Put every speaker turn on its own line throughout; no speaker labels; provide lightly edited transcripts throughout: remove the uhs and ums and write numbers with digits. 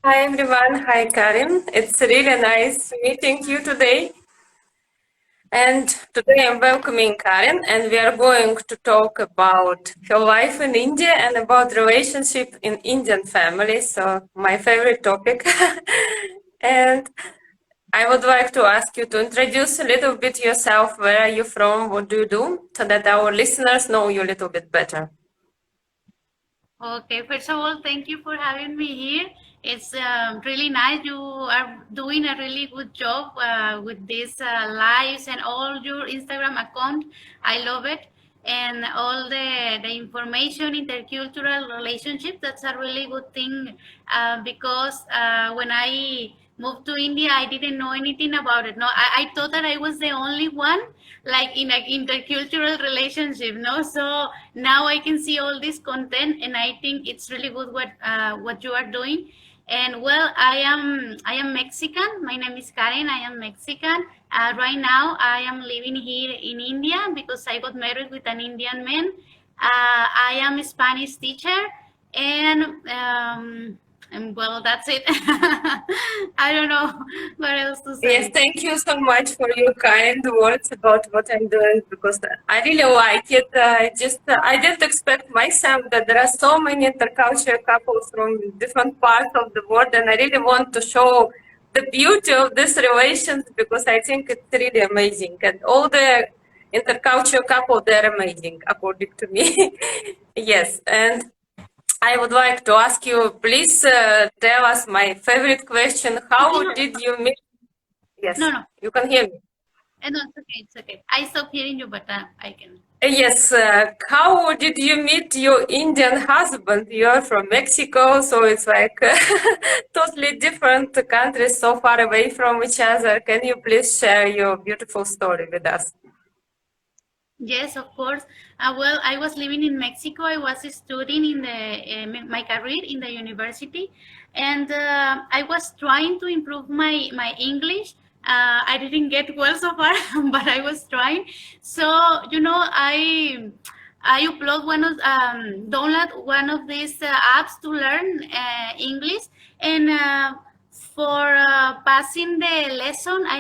Hi everyone. Hi Karin. It's really nice meeting you today. And today I'm welcoming Karin, and we are going to talk about her life in India and about relationship in Indian families. So my favorite topic. And I would like to ask you to introduce a little bit yourself. Where are you from? What do you do? So that our listeners know you a little bit better.
Okay, first of all, thank you for having me here. It's really nice. You are doing a really good job with these lives and all your Instagram account. I love it. And all the information, intercultural relationships, that's a really good thing because when I moved to India, I didn't know anything about it. No, I thought that I was the only one like in an intercultural relationship, no? So now I can see all this content, and I think it's really good what you are doing. And well, I am Mexican. My name is Karen. I am Mexican. Right now, I am living here in India because I got married with an Indian man. I am a Spanish teacher, and and well, that's it. I don't know what else to
Yes,
say.
thank you so much for your kind words about what I'm doing because I really like it. I didn't expect myself that there are so many intercultural couples from different parts of the world, and I really want to show the beauty of these relations because I think it's really amazing. And all the intercultural couple, they're amazing, according to me. Yes, and I would like to ask you, please tell us my favorite question. How did you meet?
No,
Yes,
no.
you can hear me.
No, it's okay. It's okay. I stopped hearing you, but I can.
Yes, how did you meet your Indian husband? You're from Mexico, so it's like totally different countries so far away from each other. Can you please share your beautiful story with us?
Yes, of course. Well, I was living in Mexico. I was studying in my career in the university, and I was trying to improve my English. I didn't get well so far, but I was trying. So I upload download one of these apps to learn English, and for passing the lesson, I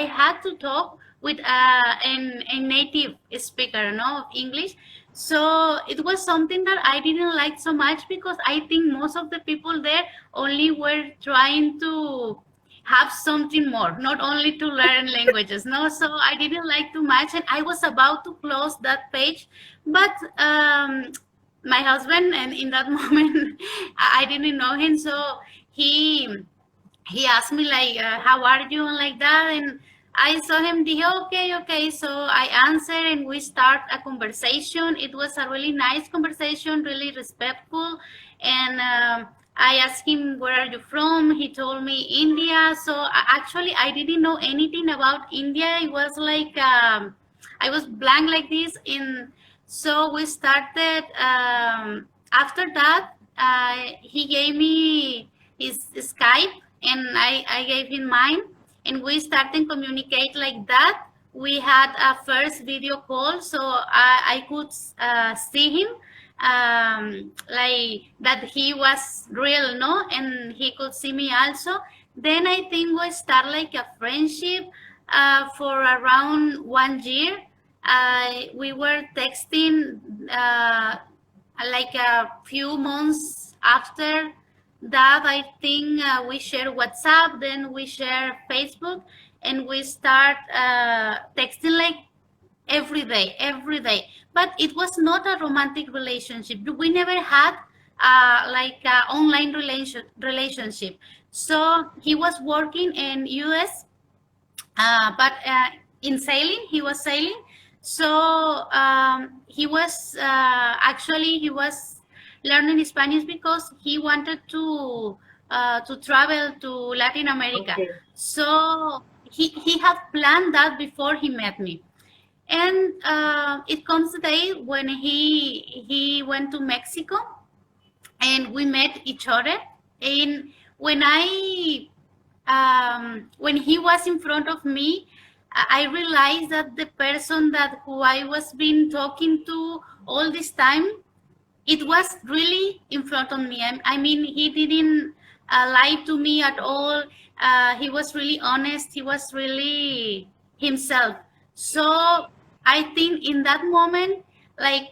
had to talk with a native speaker, no, of English. So it was something that I didn't like so much because I think most of the people there only were trying to have something more, not only to learn languages. No, so I didn't like too much, and I was about to close that page, but my husband, and in that moment, I didn't know him, so he he asked me like, how are you, and like that, and I saw him. Okay, okay. So I answered, and we start a conversation. It was a really nice conversation, really respectful, and I asked him, where are you from? He told me India. So actually I didn't know anything about India. It was like I was blank like this. In So we started. After that, he gave me his Skype, and I gave him mine, and we started communicate like that. We had a first video call, so I could see him, like that he was real, no, and he could see me also. Then I think we start like a friendship for around 1 year. We were texting like a few months after that. I think we share WhatsApp, then we share Facebook, and we start texting like every day. But it was not a romantic relationship. We never had like a online relationship. So he was working in US, but in sailing, he was sailing. So he was actually he was learning Spanish because he wanted to travel to Latin America.
Okay.
So he had planned that before he met me. And it comes the day when he went to Mexico, and we met each other. And when he was in front of me, I realized that the person that who I was been talking to all this time, it was really in front of me. I mean, he didn't lie to me at all. He was really honest. He was really himself. So I think in that moment, like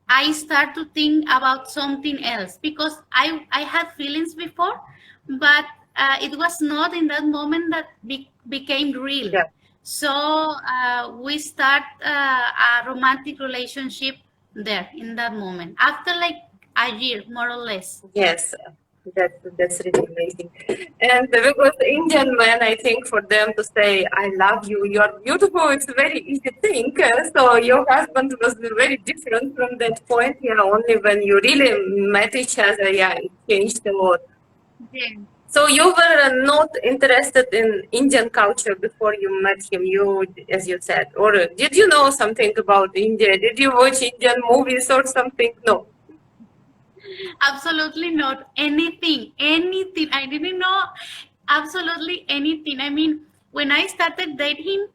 I start to think about something else because I had feelings before, but it was not in that moment that became real.
Yeah.
So we start a romantic relationship there in that moment after like a year, more or less.
Yes, that's really amazing. And because Indian men, I think for them to say "I love you," "you're beautiful," it's a very easy thing. So your husband was very different from that point. Yeah, only when you really met each other, yeah, it changed a lot.
Yeah.
So you were not interested in Indian culture before you met him, you, as you said, or did you know something about India? Did you watch Indian movies or something? No.
Absolutely not. Anything, anything. I didn't know absolutely anything. I mean, when I started dating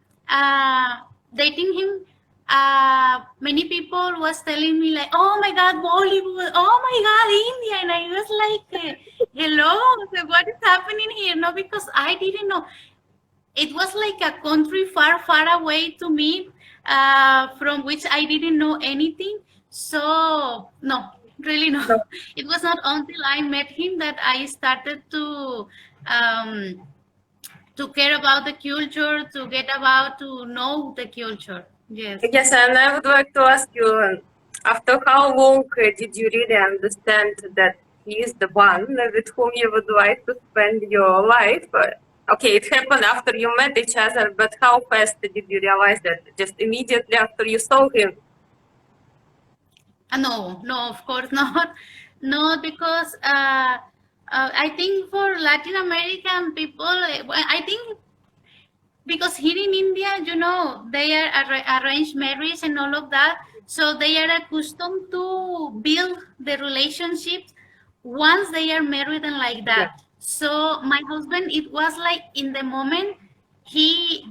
him, many people was telling me like, "Oh my God, Bollywood! Oh my God, India!" And I was like, "Hello, so what is happening here?" No, because I didn't know. It was like a country far, far away to me, from which I didn't know anything. So, no, really no.
No.
It was not until I met him that I started um, to care about the culture, to get about to know the culture. Yes.
Yes, and I would like to ask you, after how long did you really understand that he is the one with whom you would like to spend your life? Okay, it happened after you met each other, but how fast did you realize that? Just immediately after you saw him?
No, no, of course not. No, because I think for Latin American people, I think because here in India, they are arranged marriage and all of that. So they are accustomed to build the relationships once they are married and like
Yeah.
that. So my husband, it was like in the moment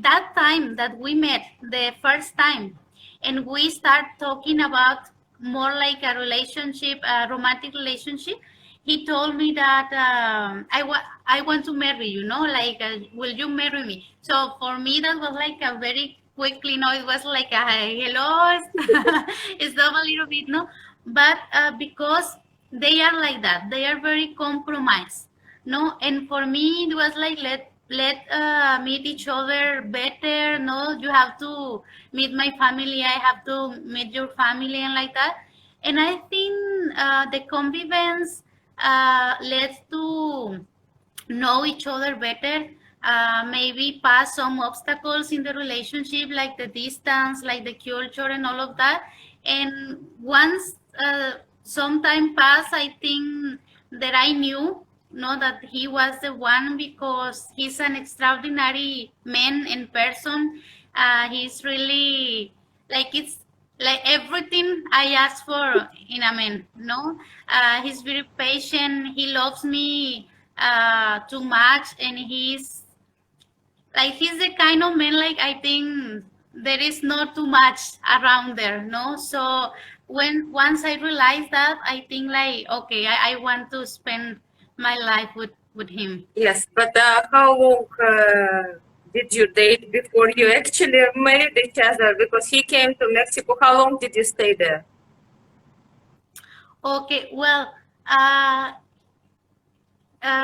that time that we met the first time, and we start talking about more like a relationship, a romantic relationship. He told me that I want to marry you, like, will you marry me? So for me, that was like a very quickly, it was like a hello, stop a little bit, no? But because they are like that, they are very compromised, no? And for me, it was like, let meet each other better, no? You have to meet my family, I have to meet your family, and like that. And I think the convivence leads to know each other better, maybe pass some obstacles in the relationship, like the distance, like the culture, and all of that. And once some time passed, I think that I knew, that he was the one, because he's an extraordinary man and person. He's really like, it's like everything I ask for in a man. No, he's very patient. He loves me too much, and he's the kind of man, like, I think there is not too much around there. No, so when once I realized that, I think like, okay, I want to spend my life with him.
Yes, but how long did you date before you actually married each other? Because he came to Mexico. How long did you stay there?
Okay, well,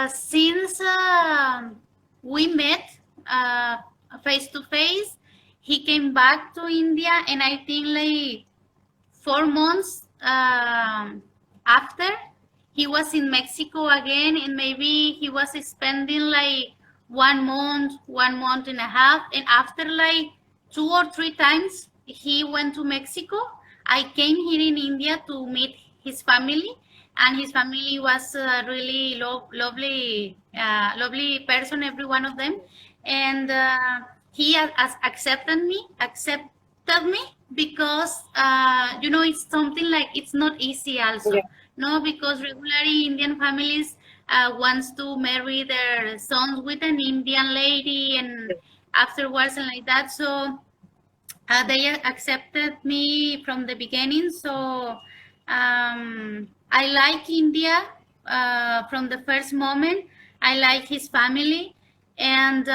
since we met face to face, he came back to India, and I think like 4 months after, he was in Mexico again, and maybe he was spending like 1 month, 1 month and a half, and after like 2 or 3 times he went to Mexico. I came here in India to meet his family, and his family was really lovely person, every one of them, and he has accepted me, because it's something like, it's not easy
Yeah.
also, no, because regularly Indian families wants to marry their sons with an Indian lady, and afterwards and like that. So they accepted me from the beginning. So I like India from the first moment. I like his family, and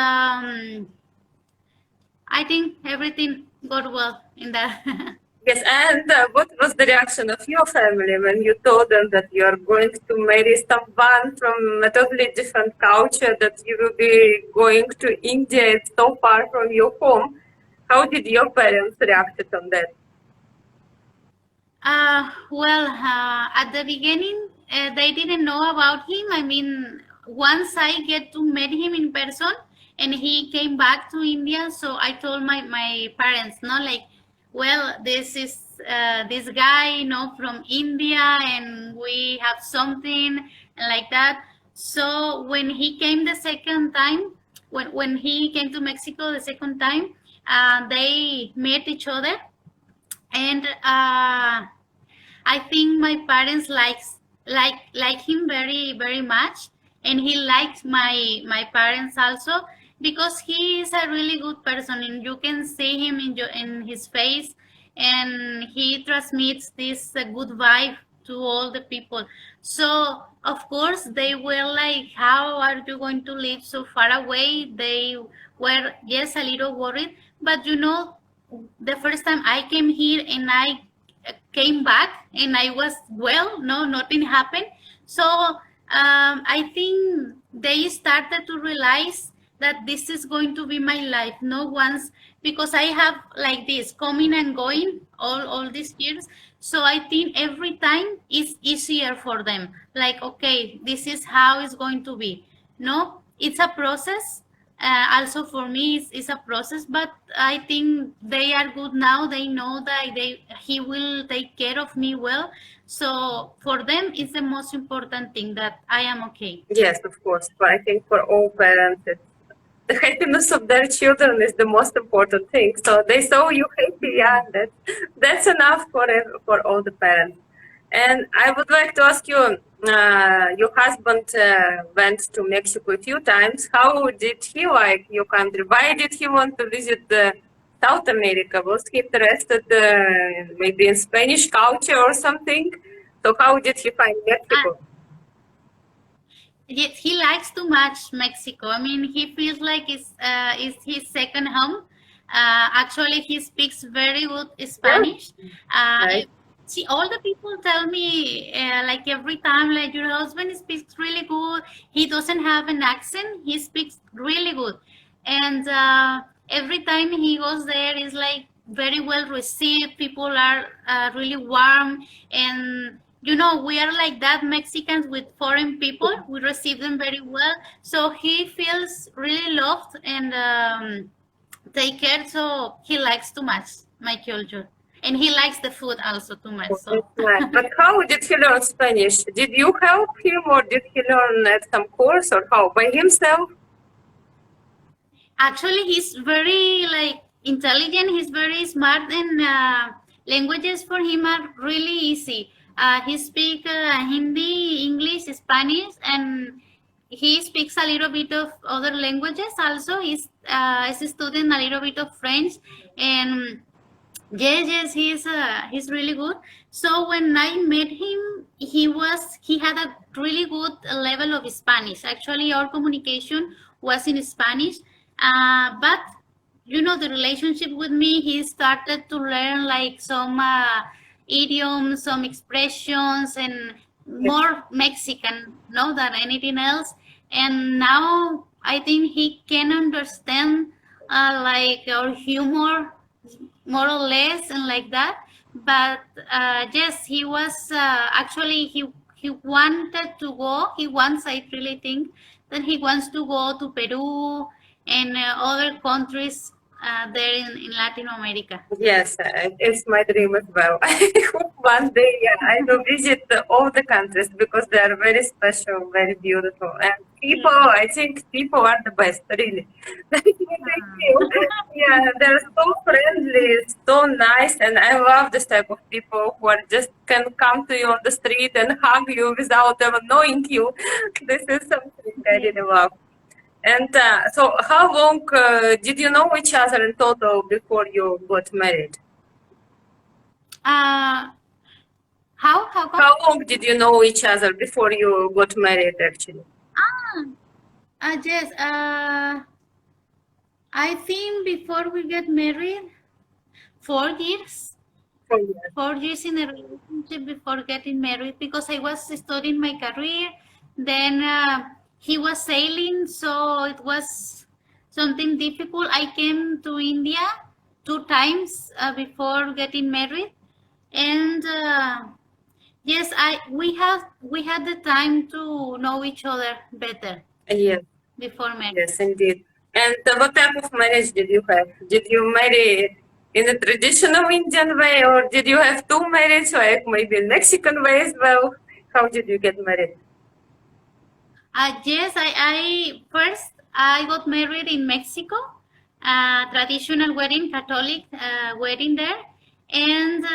I think everything got well in that.
Yes, and what was the reaction of your family when you told them that you are going to marry someone from a totally different culture, that you will be going to India, it's so far from your home? How did your parents react on that?
At the beginning, they didn't know about him. I mean, once I get to meet him in person, and he came back to India, so I told my parents, no, like, well, this is this guy, from India, and we have something and like that. So when he came the second time, when he came to Mexico the second time, they met each other, and I think my parents like him very much, and he likes my parents also, because he is a really good person, and you can see him in his face, and he transmits this good vibe to all the people. So of course they were like, "How are you going to live so far away?" They were, yes, a little worried, but the first time I came here and I came back and I was well, no, nothing happened. So I think they started to realize that this is going to be my life. No once, because I have like this coming and going all these years. So I think every time is easier for them. Like, okay, this is how it's going to be. No, it's a process. Also for me, it's a process, but I think they are good now. They know that he will take care of me well. So for them, it's the most important thing that I am okay.
Yes, of course. But I think for all parents, the happiness of their children is the most important thing. So they saw you happy, yeah, that's enough for all the parents. And I would like to ask you, your husband went to Mexico a few times. How did he like your country? Why did he want to visit South America? Was he interested maybe in Spanish culture or something? So how did he find Mexico?
Yes, he likes too much Mexico. I mean, he feels like it's his second home. Actually, he speaks very good
Yeah,
Spanish.
right.
See, all the people tell me, like every time, like, your husband speaks really good. He doesn't have an accent. He speaks really good, and every time he goes there, is like very well received. People are really warm, and we are like that Mexicans with foreign people. We receive them very well. So he feels really loved and take care. So he likes too much my culture. And he likes the food also too much.
Oh,
So
that's nice. But how did he learn Spanish? Did you help him or did he learn at some course or how? By himself?
actually, he's very like intelligent. He's very smart, and languages for him are really easy. He speaks Hindi, English, Spanish, and he speaks a little bit of other languages. Also, he's a student a little bit of French, and yes, he's really good. So when I met him, he had a really good level of Spanish. Actually, our communication was in Spanish, but the relationship with me, he started to learn like some idioms, some expressions, and
Yes.
more Mexican, no, than anything else. And now I think he can understand like our humor more or less and like that. But yes, he was actually he wanted to go. He wants, I really think that he wants to go to Peru and other countries there in Latin America.
Yes, it's my dream as well. I hope one day I will visit all the countries because they are very special, very beautiful. And people,
Yeah.
I think people are the best, really. That's what I feel. Yeah, they're so friendly, so nice, and I love this type of people who are just can come to you on the street and hug you without ever knowing you. This is something I
Yeah.
really love. And so, how long did you know each other in total before you got married?
Uh, how come?
How long did you know each other before you got married, actually?
Ah, Yes. I think before we get married, 4 years.
For years.
4 years in a relationship before getting married because I was studying my career. Then he was sailing, so it was something difficult. I came to India 2 times before getting married, and yes, I we had the time to know each other better
Yes,
before marriage.
yes, indeed. And what type of marriage did you have? Did you marry in a traditional Indian way, or did you have two marriages, like maybe in Mexican way as well? How did you get married?
Yes, I first I got married in Mexico, traditional wedding, Catholic wedding there, and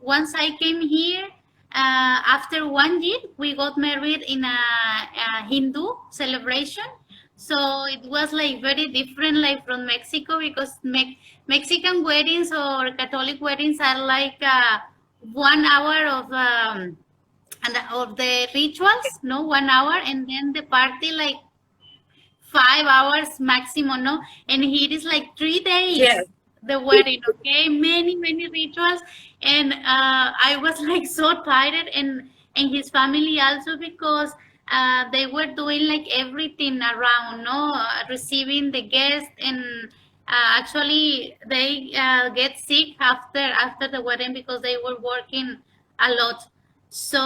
once I came here, after 1 year, we got married in a Hindu celebration. So it was like very different, like from Mexico, because Mexican weddings or Catholic weddings are like 1 hour and of the rituals, no, 1 hour, and then the party like 5 hours maximum, no, and here is like 3 days
Yes,
the wedding, okay, many rituals, and I was like so tired, and his family also because they were doing like everything around, no, receiving the guests, and actually they get sick after the wedding because they were working a lot. So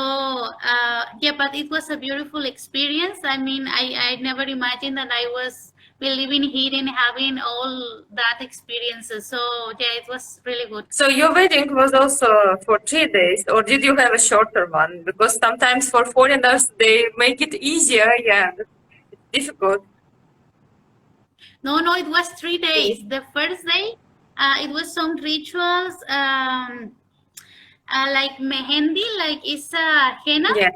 yeah, but it was a beautiful experience. I mean, I never imagined that I was be living here and having all that experiences. So yeah, it was really good.
so your wedding was also for 3 days, or did you have a shorter one? Because sometimes for foreigners they make it easier. Yeah, it's difficult.
No, it was 3 days. The first day, it was some rituals, like mehendi, like it's henna.
Yeah,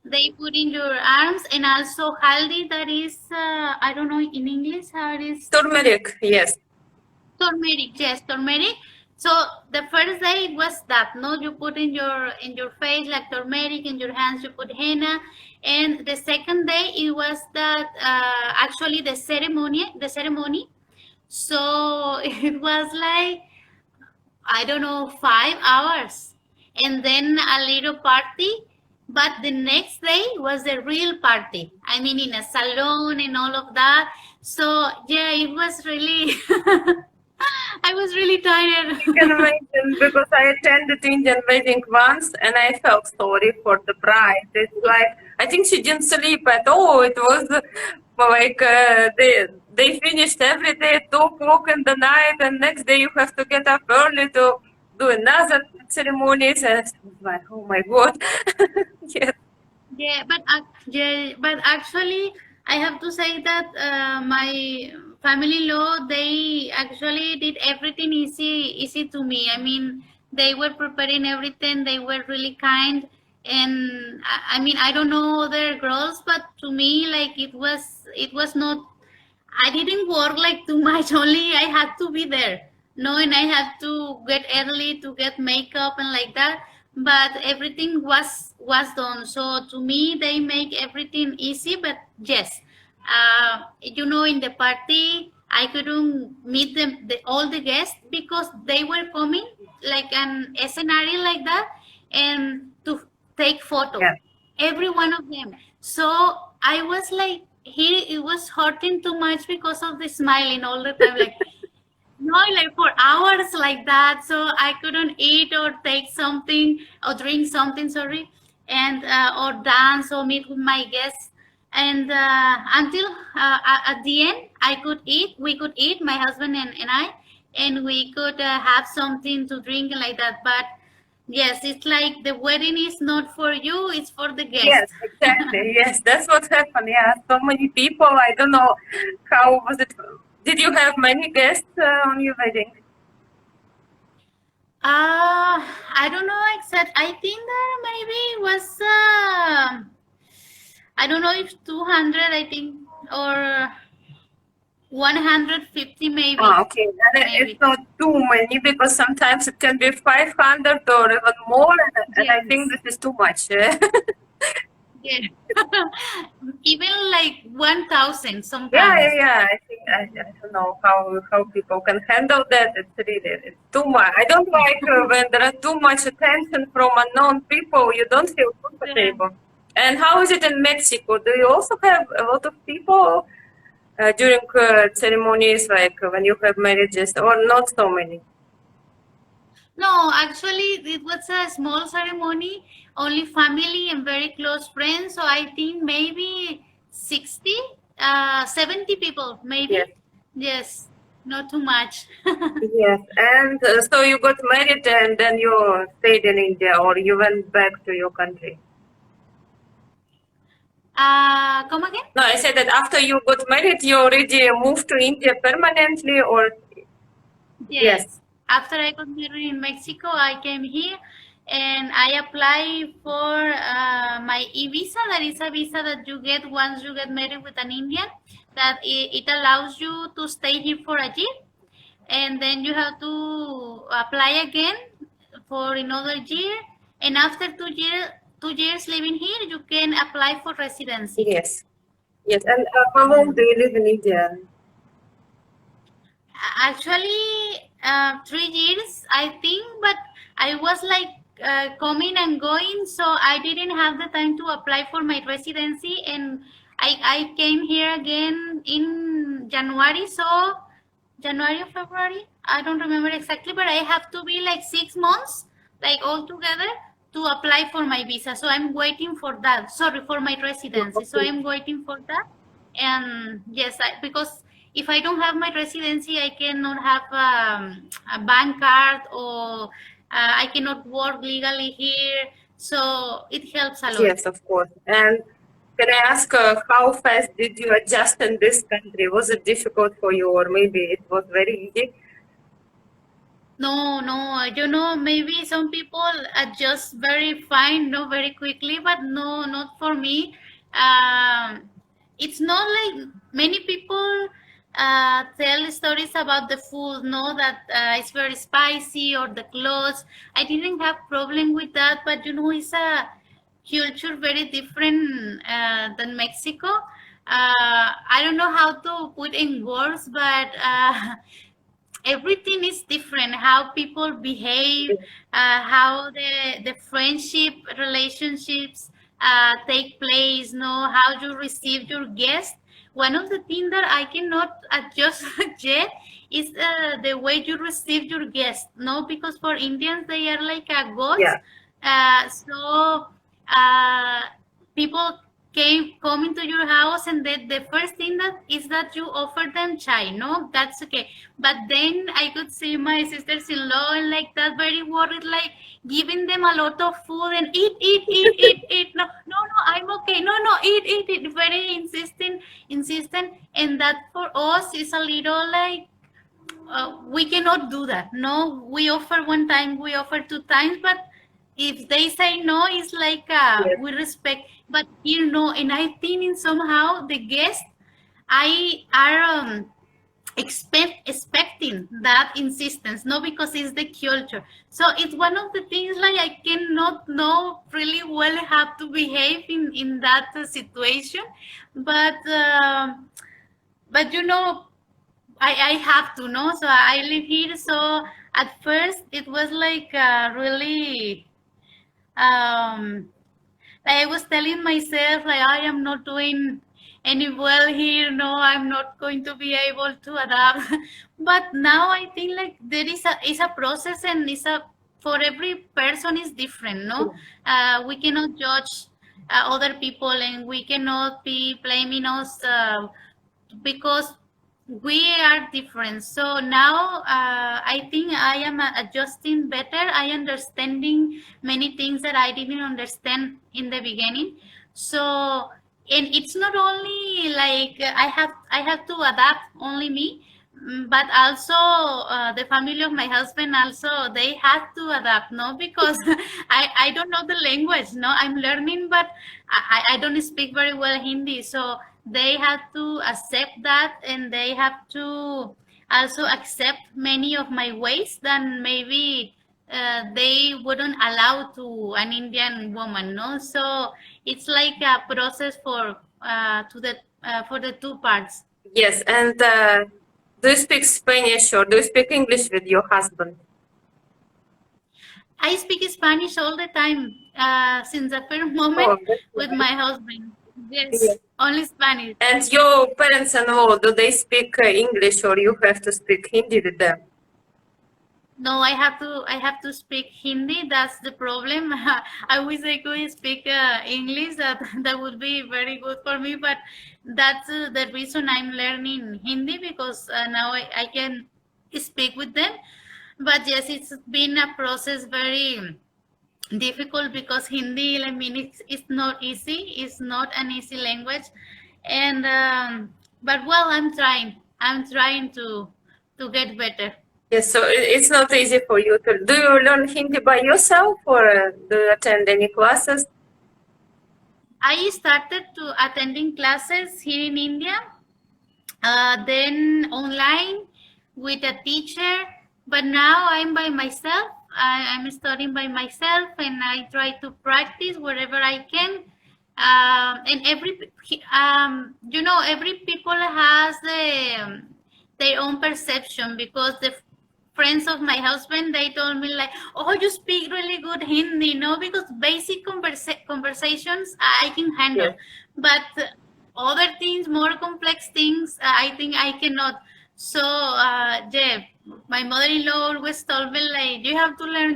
They put in your arms, and also haldi. That is, I don't know in English how it is.
turmeric. Yes,
Turmeric, yes, turmeric. So the first day it was that, no, you put in your face like turmeric, in your hands you put henna, and the second day it was that actually the ceremony. So it was like I don't know 5 hours, and then a little party. But the next day was the real party. I mean, in a salon and all of that. So yeah, it was really. I was really tired.
I can imagine because I attended Indian wedding once and I felt sorry for the bride. It's like I think she didn't sleep at all. It was like they finished every day at 2 o'clock in the night, and next day you have to get up early to do another ceremonies. And it's like, oh my god, yes,
Yeah, but actually, I have to say that my family-in-law they actually did everything easy to me. I mean, they were preparing everything. They were really kind, and I mean, I don't know other girls, but to me, like it was not. I didn't work like too much. Only I had to be there. No, and I had to get early to get makeup and like that. But everything was done. So to me, they make everything easy. But yes, in the party, I couldn't meet them, all the guests because they were coming like an scenario like that, and to take photo,
yeah.
every one of them. So I was like, it was hurting too much because of the smiling all the time, like no, like for hours like that. So I couldn't eat or take something or drink something, sorry, and or dance or meet with my guests. And until at the end, we could eat, my husband and I, and we could have something to drink and like that. But yes, it's like the wedding is not for you, it's for the guest.
Yes, exactly. Yes, that's what happened. Yeah, so many people. I don't know how was it. Did you have many guests on your wedding?
I don't know exact. I think that maybe it was I don't know if 200, I think, or 150 maybe.
Ah, okay. And it's
Maybe.
not too many because sometimes it can be 500 or even more, and I think
Yes.
this is too much.
Yeah. Even like 1,000
Yeah, yeah,
sometimes.
yeah. I think I don't know how people can handle that. It's really it's too much. I don't like when there are too much attention from unknown people. You don't feel
Yeah.
comfortable. And how is it in Mexico? Do you also have a lot of people during ceremonies, like when you have marriages, or not so many?
No, actually, it was a small ceremony, only family and very close friends. So I think maybe 60, 70 people,
Yes,
maybe. Yes, not too much.
yes. And so you got married, and then you stayed in India, or you went back to your country.
Come again?
No, I said that after you got married, you already moved to India permanently, or yes,
Yes. After I got married in Mexico, I came here and I applied for my e-visa. That is a visa that you get once you get married with an Indian. That it allows you to stay here for a year, and then you have to apply again for another year. And after 2 years living here, you can apply for residency.
yes, yes. And how long do
Mm.
you live in India?
Actually, 3 years, I think, but I was like coming and going, so I didn't have the time to apply for my residency, and I came here again in January, so January or February, I don't remember exactly, but I have to be like 6 months, like all together, to apply for my visa. So I'm waiting for that. Sorry, for my
Oh,
residency. So
okay.
I'm waiting for that. And yes, because if I don't have my residency, I cannot have a bank card, or I cannot work legally here. So it helps a lot.
Yes, of course. And can I ask how fast did you adjust in this country? Was it difficult for you, or maybe it was very easy?
No, no, maybe some people adjust very fine, no, very quickly, but no, not for me. It's not like many people tell stories about the food, no, that it's very spicy or the clothes. I didn't have problem with that, but it's a culture very different than Mexico. I don't know how to put in words, but everything is different, how people behave, how the friendship relationships take place, no, how you receive your guest. One of the things that I cannot adjust yet is the way you receive your guest, no, because for Indians they are like a gods.
Yeah,
So uh, people come into your house, and the first thing that is that you offer them chai, no, that's okay. But then I could see my sisters-in-law and like that, very worried, like giving them a lot of food and eat. No, no, no, I'm okay. No, no, eat. Very insistent, and that for us is a little like we cannot do that. No, we offer one time, we offer 2 times, but if they say no, it's like
yes,
we respect. But here, no, and I think in somehow the guests I are expecting that insistence, no, because it's the culture. So it's one of the things like I cannot know really well how to behave in that situation, but but I have to know. So I live here. So at first it was like really um, like I was telling myself like I am not doing any well here. No, I'm not going to be able to adapt. But now I think like there is a process, and it's a for every person is different. No, we cannot judge other people, and we cannot be blaming us. Because we are different. So now I think I am adjusting better. I understanding many things that I didn't understand in the beginning. So, and it's not only like I have to adapt only me, but also the family of my husband also they had to adapt, no, because I don't know the language, no, I'm learning, but I don't speak very well Hindi, so they have to accept that, and they have to also accept many of my ways that maybe they wouldn't allow to an Indian woman, no. So it's like a process for the two parts.
Yes, and do you speak Spanish or do you speak English with your husband?
I speak Spanish all the time since the first
Oh,
moment
that's
with
nice.
my husband.
Yes.
Yes, only Spanish.
And your parents-in-law, do they speak English or you have to speak Hindi with them?
No, I have to speak Hindi. That's the problem. I wish I could speak English. That would be very good for me. But that's the reason I'm learning Hindi because now I can speak with them. But yes, it's been a process very difficult because Hindi, I mean, it's not easy. It's not an easy language, and but well, I'm trying. I'm trying to get better.
Yes, so it's not easy for you to. Do you learn Hindi by yourself or do you attend any classes?
I started to attending classes here in India, then online with a teacher. But now I'm by myself. I'm studying by myself, and I try to practice wherever I can. And every people has their own perception because the friends of my husband they told me like, oh, you speak really good Hindi, no, because basic conversations I can handle,
Yes.
but other things, more complex things, I think I cannot. So yeah, my mother-in-law always told me like, you have to learn,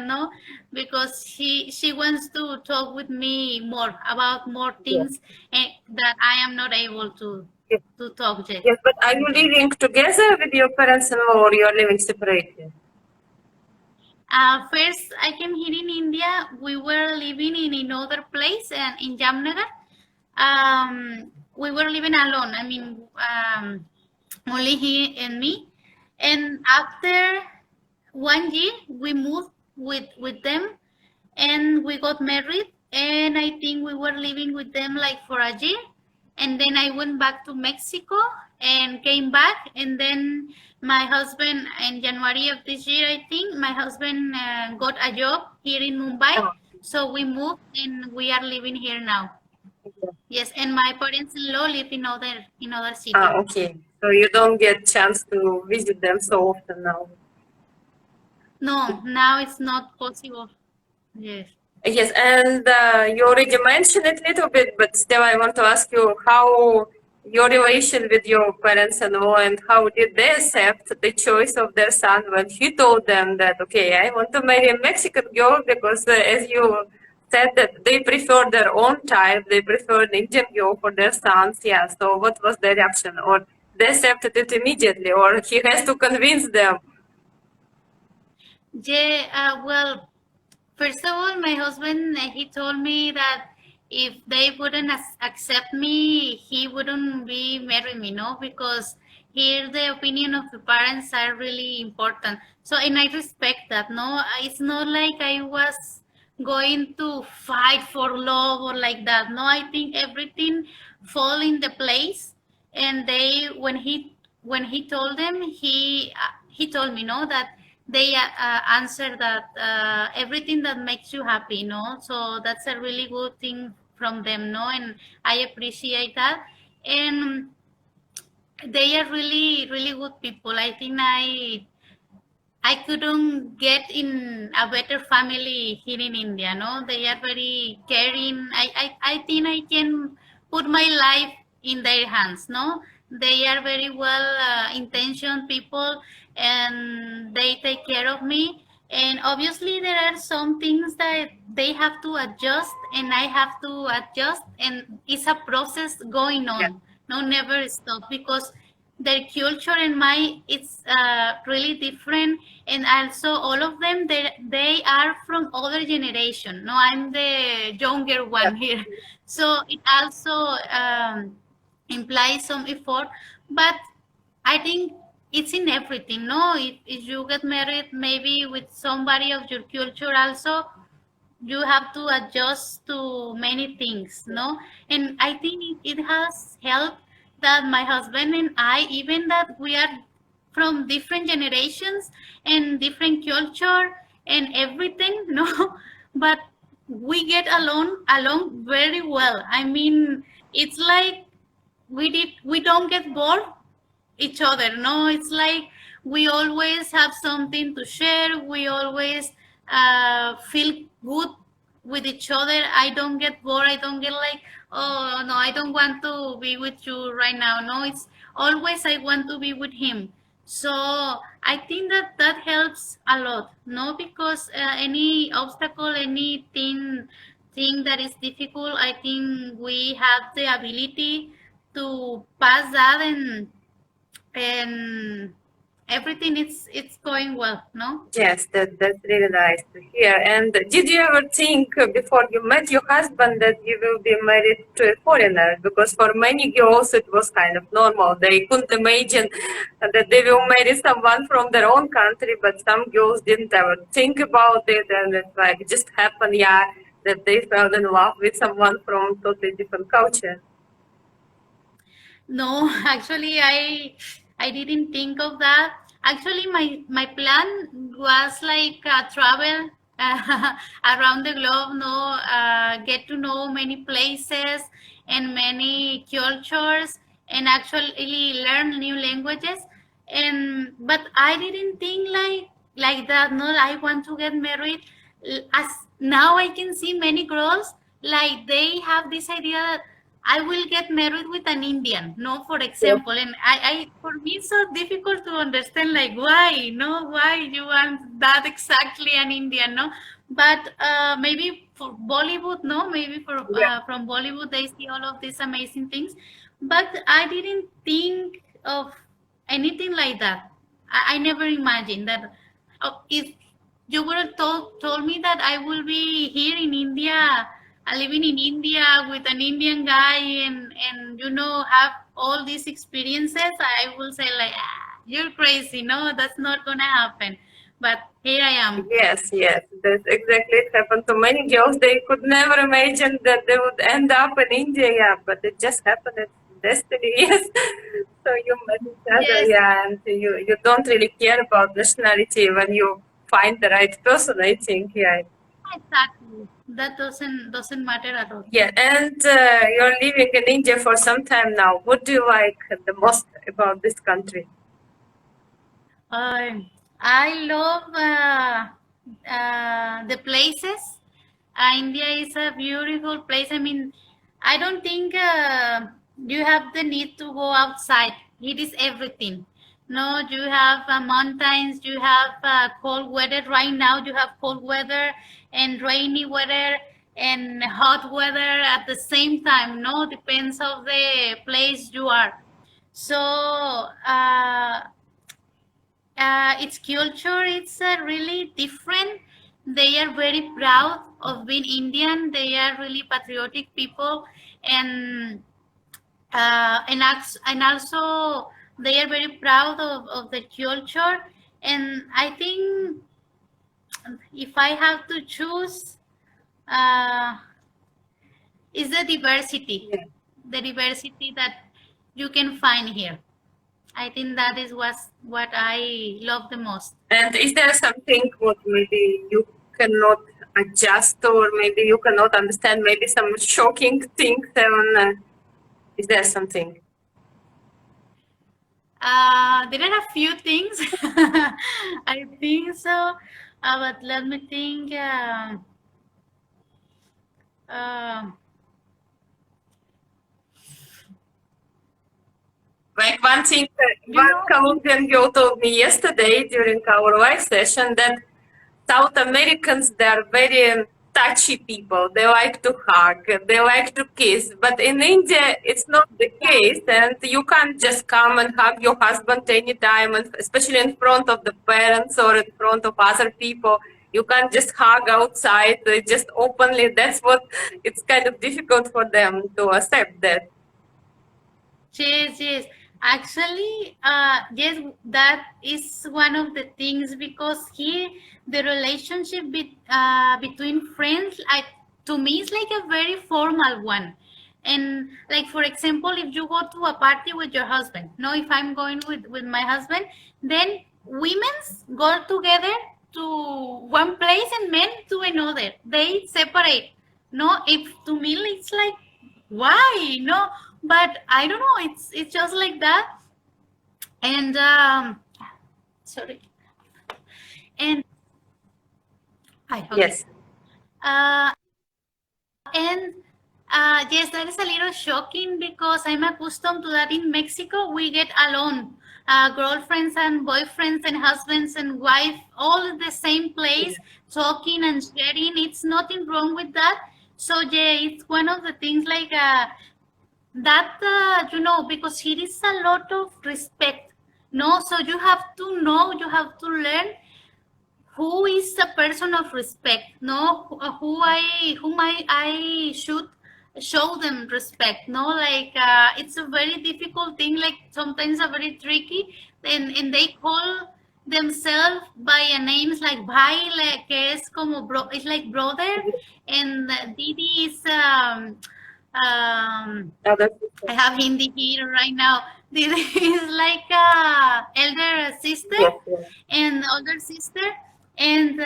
no, because she wants to talk with me more about more
Yes.
things that I am not able
Yes.
to talk yet.
Yes, but are you living together with your parents-in-law or you are living separately?
First, I came here in India. We were living in another place and in Jamnagar. We were living alone. I mean, only he and me. And after 1 year, we moved with them, and we got married. And I think we were living with them like for a year, and then I went back to Mexico and came back, and then my husband in January of this year, I think my husband got a job here in Mumbai,
Ah,
so we moved and we are living here now.
okay.
Yes, and my parents-in-law live in other
Ah,
city.
okay. So you don't get chance to visit them so often now.
No, now it's not possible. Yes.
Yes, and you already mentioned it a little bit, but still I want to ask you how your relation with your parents-in-law and how did they accept the choice of their son when he told them that, okay, I want to marry a Mexican girl because as you said that they prefer their own type, they prefer an Indian girl for their sons. Yeah, so what was the reaction? Or they accepted it immediately or he has to convince them?
Yeah, well, first of all, my husband, he told me that if they wouldn't accept me, he wouldn't be marrying me, no, because here the opinion of the parents are really important. So, and I respect that, no, it's not like I was going to fight for love or like that. No, I think everything fall in the place, and they when he told them he told me no that they answer that everything that makes you happy, no, so that's a really good thing from them, no, and I appreciate that. And they are really really good people. I think I couldn't get in a better family here in India. No, they are very caring. I think I can put my life in their hands. No, they are very well intentioned people, and they take care of me. And obviously, there are some things that they have to adjust, and I have to adjust, and it's a process going
Yeah,
on. No, never stop because their culture and my it's really different, and also all of them they are from other generation, no, I'm the younger
yeah,
one here, so it also implies some effort, but I think it's in everything, no, if you get married maybe with somebody of your culture also, you have to adjust to many things, no, and I think it has helped that my husband and I, even that we are from different generations and different culture, and everything, no, but we get along very well. I mean, it's like we don't get bored each other, no, it's like we always have something to share. We always feel good with each other. I don't get bored. I don't get like, oh no, I don't want to be with you right now. No, it's always I want to be with him. So I think that that helps a lot, no, because any obstacle, anything thing that is difficult, I think we have the ability to pass that, and everything it's going well, no.
Yes, that's really nice to hear. And did you ever think before you met your husband that you will be married to a foreigner? Because for many girls it was kind of normal. They couldn't imagine that they will marry someone from their own country, but some girls didn't ever think about it, and it's like it just happened, yeah, that they fell in love with someone from totally different culture.
No, actually, I didn't think of that. Actually, my plan was like travel around the globe, no, get to know many places and many cultures, and actually learn new languages. And but I didn't think like that. No, I want to get married. As now I can see many girls like they have this idea that I will get married with an Indian, no, for example. And for me, it's so difficult to understand, like, why, no, why you want that exactly an Indian, no? But maybe for Bollywood, no, maybe for from Bollywood, they see all of these amazing things. But I didn't think of anything like that. I never imagined that. If you would have told me that I will be here in India, living in India with an Indian guy, and have all these experiences, I will say like, you're crazy. No, that's not gonna happen. But here I am.
Yes, yes, that's exactly it happened to many girls. They could never imagine that they would end up in India, yeah, but it just happened. It's destiny, yes. So you met each other,
Yes,
yeah, and you don't really care about nationality when you find the right person, I think, yeah.
exactly. That doesn't matter at all.
Yeah, and you're living in India for some time now. What do you like the most about this country?
Uh, I love the places. India is a beautiful place. I mean, I don't think you have the need to go outside. It is everything. No, you have mountains, you have cold weather. Right now, you have cold weather and rainy weather and hot weather at the same time. No, depends of the place you are. So, its culture, it's really different. They are very proud of being Indian. They are really patriotic people, and and also they are very proud of the culture. And I think if I have to choose, uh, is
Yeah.
the diversity that you can find here. I think that is what I love the most.
And is there something what maybe you cannot adjust or maybe you cannot understand, maybe some shocking things? Is there something?
There are a few things. I think so. But let me think. Uh,
Like one thing,
you
one
know,
Colombian girl told me yesterday during our live session that South Americans, they're very touchy people. They like to hug, they like to kiss. But in India, it's not the case. And you can't just come and hug your husband anytime, and especially in front of the parents or in front of other people. You can't just hug outside, just openly. That's what it's kind of difficult for them to accept that.
yes, yes. Actually, yes, that is one of the things, because here the relationship between friends, like, to me, is like a very formal one. And like, for example, if you go to a party with your husband, no, if I'm going with my husband, then women's go together to one place and men to another. They separate. No, if to me it's like why no, but I don't know. It's just like that. And sorry. And I okay.
Yes.
Uh, and yes, that is a little shocking because I'm accustomed to that in Mexico. We get alone, girlfriends and boyfriends and husbands and wife, all in the same place, talking and sharing. It's nothing wrong with that. So yeah, it's one of the things like that because here is a lot of respect. No, so you have to know, you have to learn who is a person of respect, no, whom I should show them respect, no, like it's a very difficult thing, like sometimes a very tricky, and they call themselves by a names like bhai, like que es como bro, it's like brother, and didi is
Other
I
people.
have Hindi here right now. This is like a elder sister
Yes, yes.
and older sister, and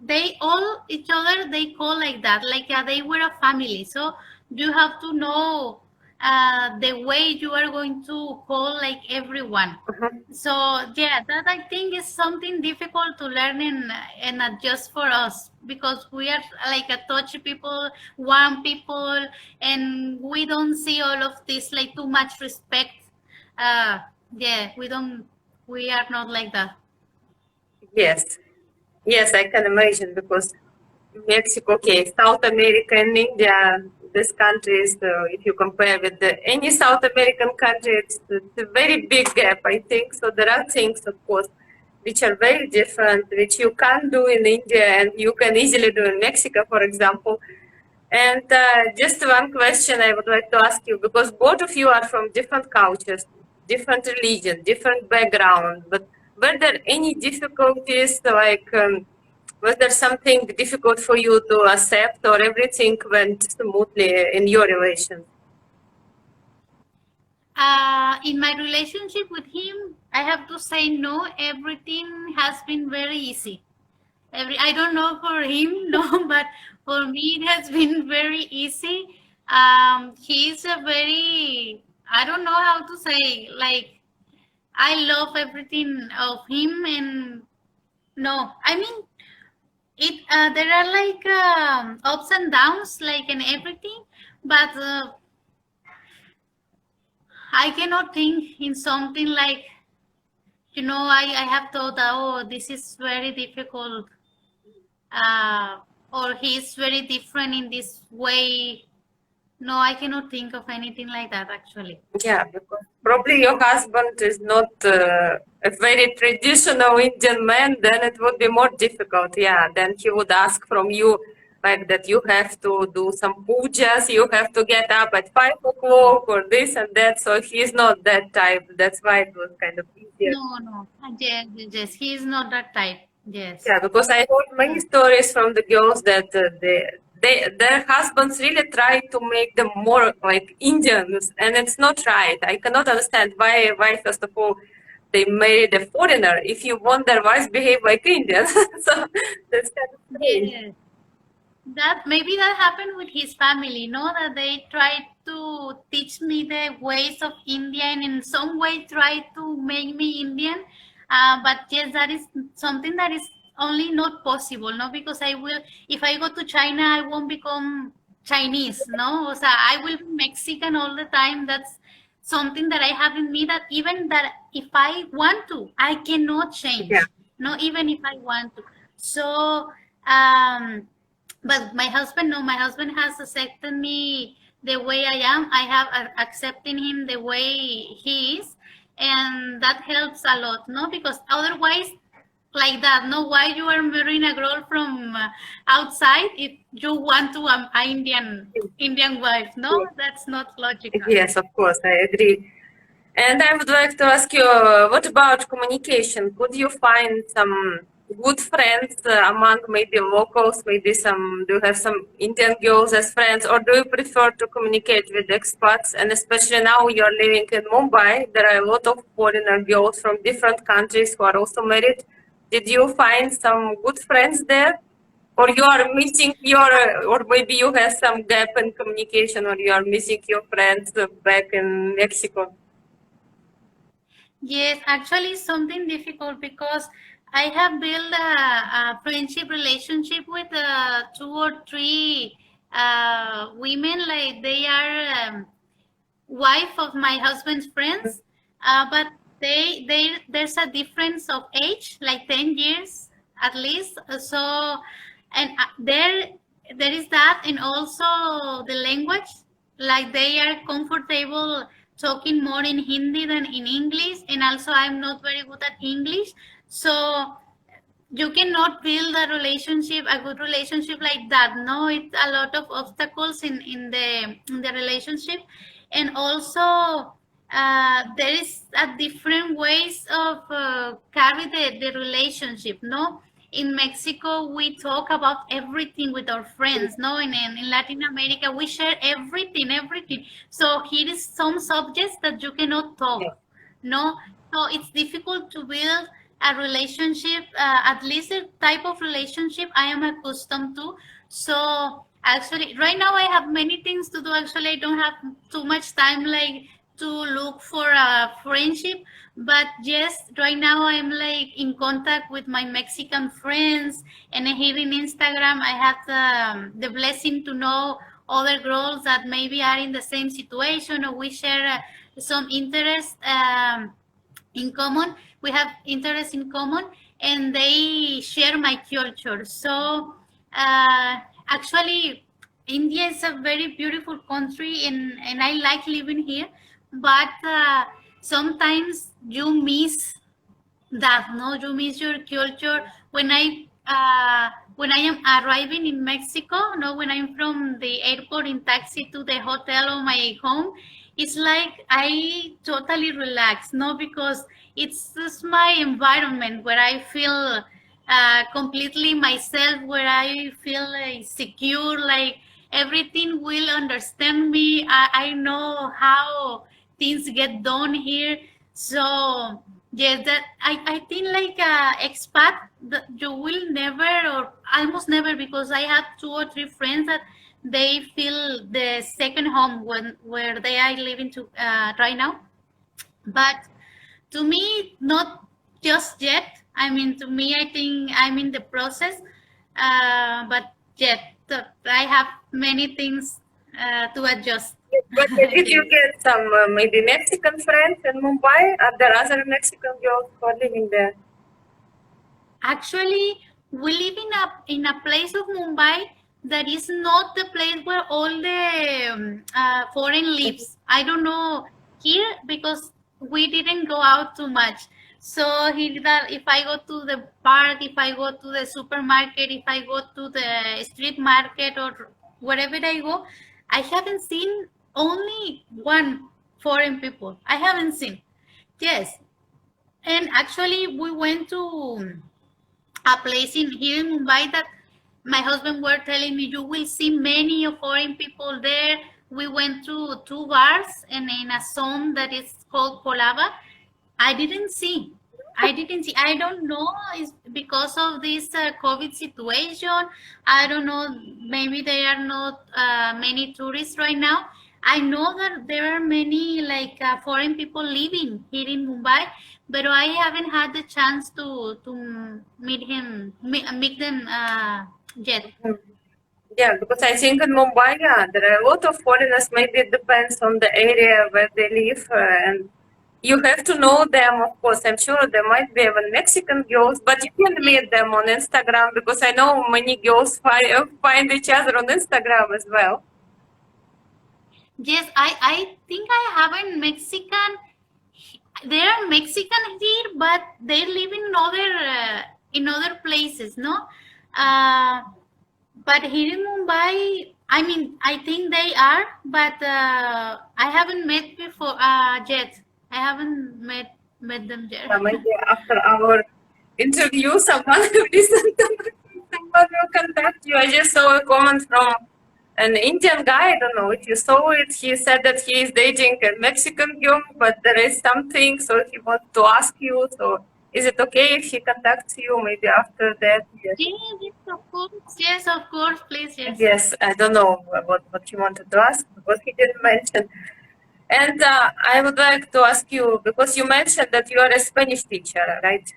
they all each other they call like that, like they were a family. So you have to know the way you are going to call like everyone.
Mhm.
So yeah, that I think is something difficult to learn and adjust for us because we are like a touchy people, warm people, and we don't see all of this like too much respect. Uh, yeah, we are not like that.
Yes. Yes, I can imagine because Mexico, okay, South America and India, these countries, if you compare with any South American country, it's a very big gap, I think. So there are things, of course, which are very different, which you can't do in India and you can easily do in Mexico, for example. And just one question I would like to ask you, because both of you are from different cultures, different religion, different background, but were there any difficulties, like was there something difficult for you to accept, or everything went smoothly in your relation?
In my relationship with him, I have to say no. Everything has been very easy. I don't know for him, no, but for me it has been very easy. He's a very, I don't know how to say, like I love everything of him, and no, I mean it. There are like ups and downs, like in everything, but I cannot think in something like I have thought, oh, this is very difficult, uh, or he's very different in this way. No, I cannot think of anything like that actually.
Yeah, because probably your husband is not a very traditional Indian man, then it would be more difficult. Yeah, then he would ask from you like that you have to do some pujas, you have to get up at 5 o'clock or this and that. So he's not that type. That's why it was kind of easier.
No, no. Yes, yes, yes. He is not that type. Yes.
Yeah, because I heard many stories from the girls that their husbands really try to make them more like Indians, and it's not right. I cannot understand why first of all they married a foreigner if you want their wives behave like Indians. So that's kind of strange.
Yes. That maybe that happened with his family, no? That they tried to teach me the ways of India and in some way try to make me Indian. But yes, that is something that is only not possible, no? Because I will, if I go to China, I won't become Chinese, no? So I will be Mexican all the time. That's something that I have in me that even that if I want to, I cannot
Yeah,
change, no? Even if I want to. So, um, but my husband, no, my husband has accepted me the way I am. I have accepting him the way he is, and that helps a lot, no? Because otherwise, like that, no, why you are marrying a girl from outside if you want to Indian wife, no? That's not logical.
yes, of course, I agree. And I would like to ask you, what about communication? Could you find some good friends among maybe locals, maybe do you have some Indian girls as friends, or do you prefer to communicate with expats? And especially now you're living in Mumbai, there are a lot of foreigner girls from different countries who are also married. Did you find some good friends there? Or you are missing or maybe you have some gap in communication, or you are missing your friends back in Mexico?
Yes, actually, something difficult because I have built a friendship relationship with two or three women. Like they are wife of my husband's friends, but there's a difference of age, like 10 years at least. So, and there is that, and also the language, like they are comfortable talking more in Hindi than in English, and also I'm not very good at English, so you cannot build a good relationship like that. No, it's a lot of obstacles in the relationship, and also there is a different ways of carry the relationship. No, in Mexico we talk about everything with our friends. No, in Latin America we share everything. So here is some subjects that you cannot
Yes.
talk. No, so it's difficult to build a relationship, at least a type of relationship I am accustomed to. So actually right now I have many things to do. Actually I don't have too much time like to look for a friendship, but yes, right now I'm like in contact with my Mexican friends, and here in Instagram I have the blessing to know other girls that maybe are in the same situation, or we share some interest in common. We have interests in common, and they share my culture. So uh, actually, India is a very beautiful country, and I like living here, but sometimes you miss that. No, you miss your culture. When I am arriving in Mexico, no, when I'm from the airport in taxi to the hotel or my home, it's like I totally relax. No, because it's just my environment where I feel completely myself, where I feel like secure, like everything will understand me. I know how things get done here. So yes, that I think like expat, you will never or almost never, because I have two or three friends that they feel the second home when where they are living to right now. But to me, not just yet. I mean, to me, I think I'm in the process. But yet, I have many things to adjust.
But did you
Yes.
get some maybe Mexican friends in Mumbai? Are there other Mexican girls who are living there?
Actually, we live in a place of Mumbai that is not the place where all the foreign lives. I don't know here because we didn't go out too much. So here that if I go to the park, if I go to the supermarket, if I go to the street market or wherever I go, I haven't seen only one foreign people. I haven't seen. Yes, and actually we went to a place in here in Mumbai that my husband were telling me you will see many of foreign people there. We went to two bars and in a zone that is called Polava. I didn't see. I didn't see. I don't know. It's because of this COVID situation. I don't know. Maybe there are not many tourists right now. I know that there are many like foreign people living here in Mumbai, but I haven't had the chance to meet them yet.
Mhm. Yeah, because I think in Mumbai, yeah, there are a lot of foreigners. Maybe it depends on the area where they live, and you have to know them. Of course, I'm sure there might be even Mexican girls, but you can meet them on Instagram, because I know many girls find each other on Instagram as well.
Yes, I think I have a Mexican. There are Mexican here, but they live in other places, no. Uh, but here in Mumbai, I mean, I think they are, but I haven't met before yet. I haven't met them yet.
Maybe after our interview, someone who listened to someone will contact you. I just saw a comment from an Indian guy. I don't know if you saw it. He said that he is dating a Mexican girl, but there is something, so he wants to ask you. So Is it okay if he contacts you maybe after that? Yes.
Yes, yes, of course. Yes, of course. Please, yes.
Yes, I don't know what you wanted to ask because he didn't mention. And I would like to ask you, because you mentioned that you are a Spanish teacher, right?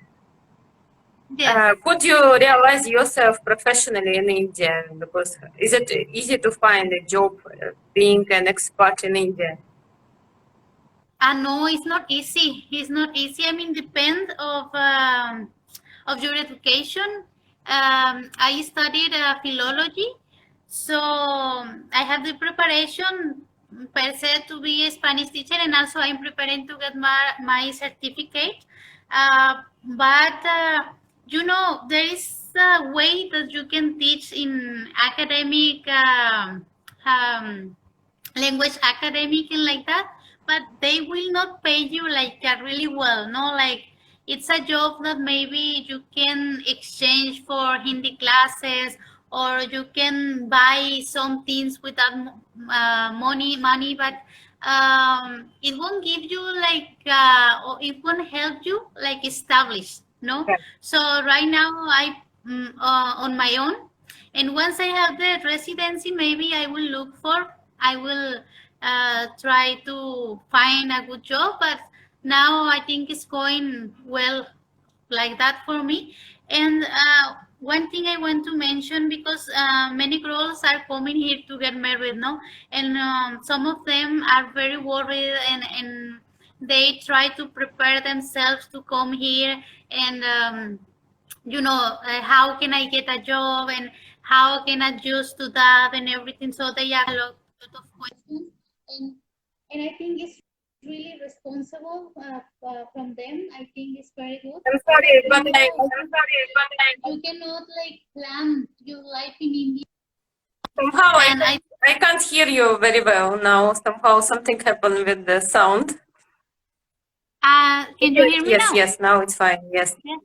Yes.
Could you realize yourself professionally in India? Because is it easy to find a job being an expert in India?
No, it's not easy. It's not easy. I mean, depend of your education. I studied philology, so I have the preparation per se to be a Spanish teacher, and also I'm preparing to get my certificate. But there is a way that you can teach in academic. Language academic and like that, but they will not pay you like really well, no, like it's a job that maybe you can exchange for Hindi classes, or you can buy some things without money, but it won't give you like or it won't help you like establish, no.
Yeah.
So right now on my own, and once I have the residency, maybe I will try to find a good job. But now I think it's going well like that for me. And one thing I want to mention, because many girls are coming here to get married, no, and some of them are very worried, and they try to prepare themselves to come here, and how can I get a job, and how can I adjust to that and everything. So they have lot of questions, and I think it's really responsible from them. I think it's very good.
I'm sorry, but
You cannot like plan your life in India,
somehow
and
I can't hear you very well now. Somehow something happened with the sound.
can you hear me
Yes,
now?
yes, now it's fine. Yes.
Yes.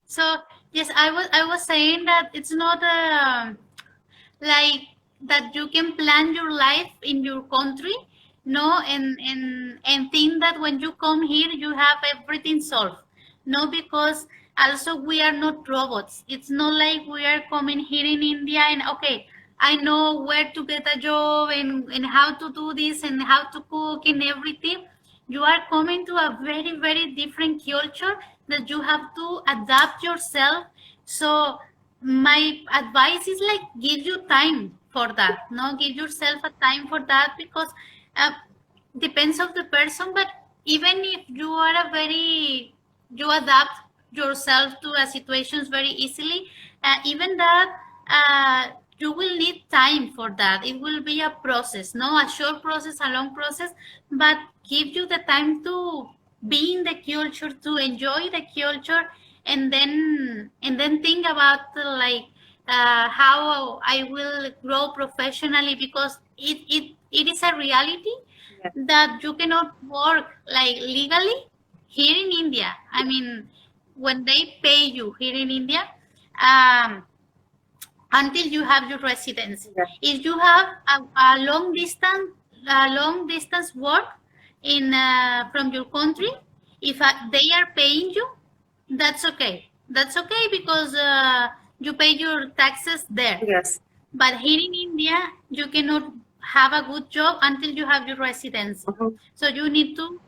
So yes, I was saying that it's not like that you can plan your life in your country, no, and think that when you come here you have everything solved, no, because also we are not robots. It's not like we are coming here in India and okay, I know where to get a job, and how to do this and how to cook and everything. You are coming to a very very different culture that you have to adapt yourself. So my advice is like give you time for that, no, give yourself a time for that, because uh, depends of the person. But even if you are a very, you adapt yourself to a situations very easily, even that you will need time for that. It will be a process, no, a short process, a long process, but give you the time to be in the culture, to enjoy the culture, and then think about how I will grow professionally, because it is a reality
Yes.
that you cannot work like legally here in India. I mean, when they pay you here in India, um, until you have your residency.
Yes.
If you have a long distance work in from your country, if they are paying you, that's okay. That's okay, because you pay your taxes there.
Yes.
But here in India, you cannot have a good job until you have your residency.
Mhm.
So you need to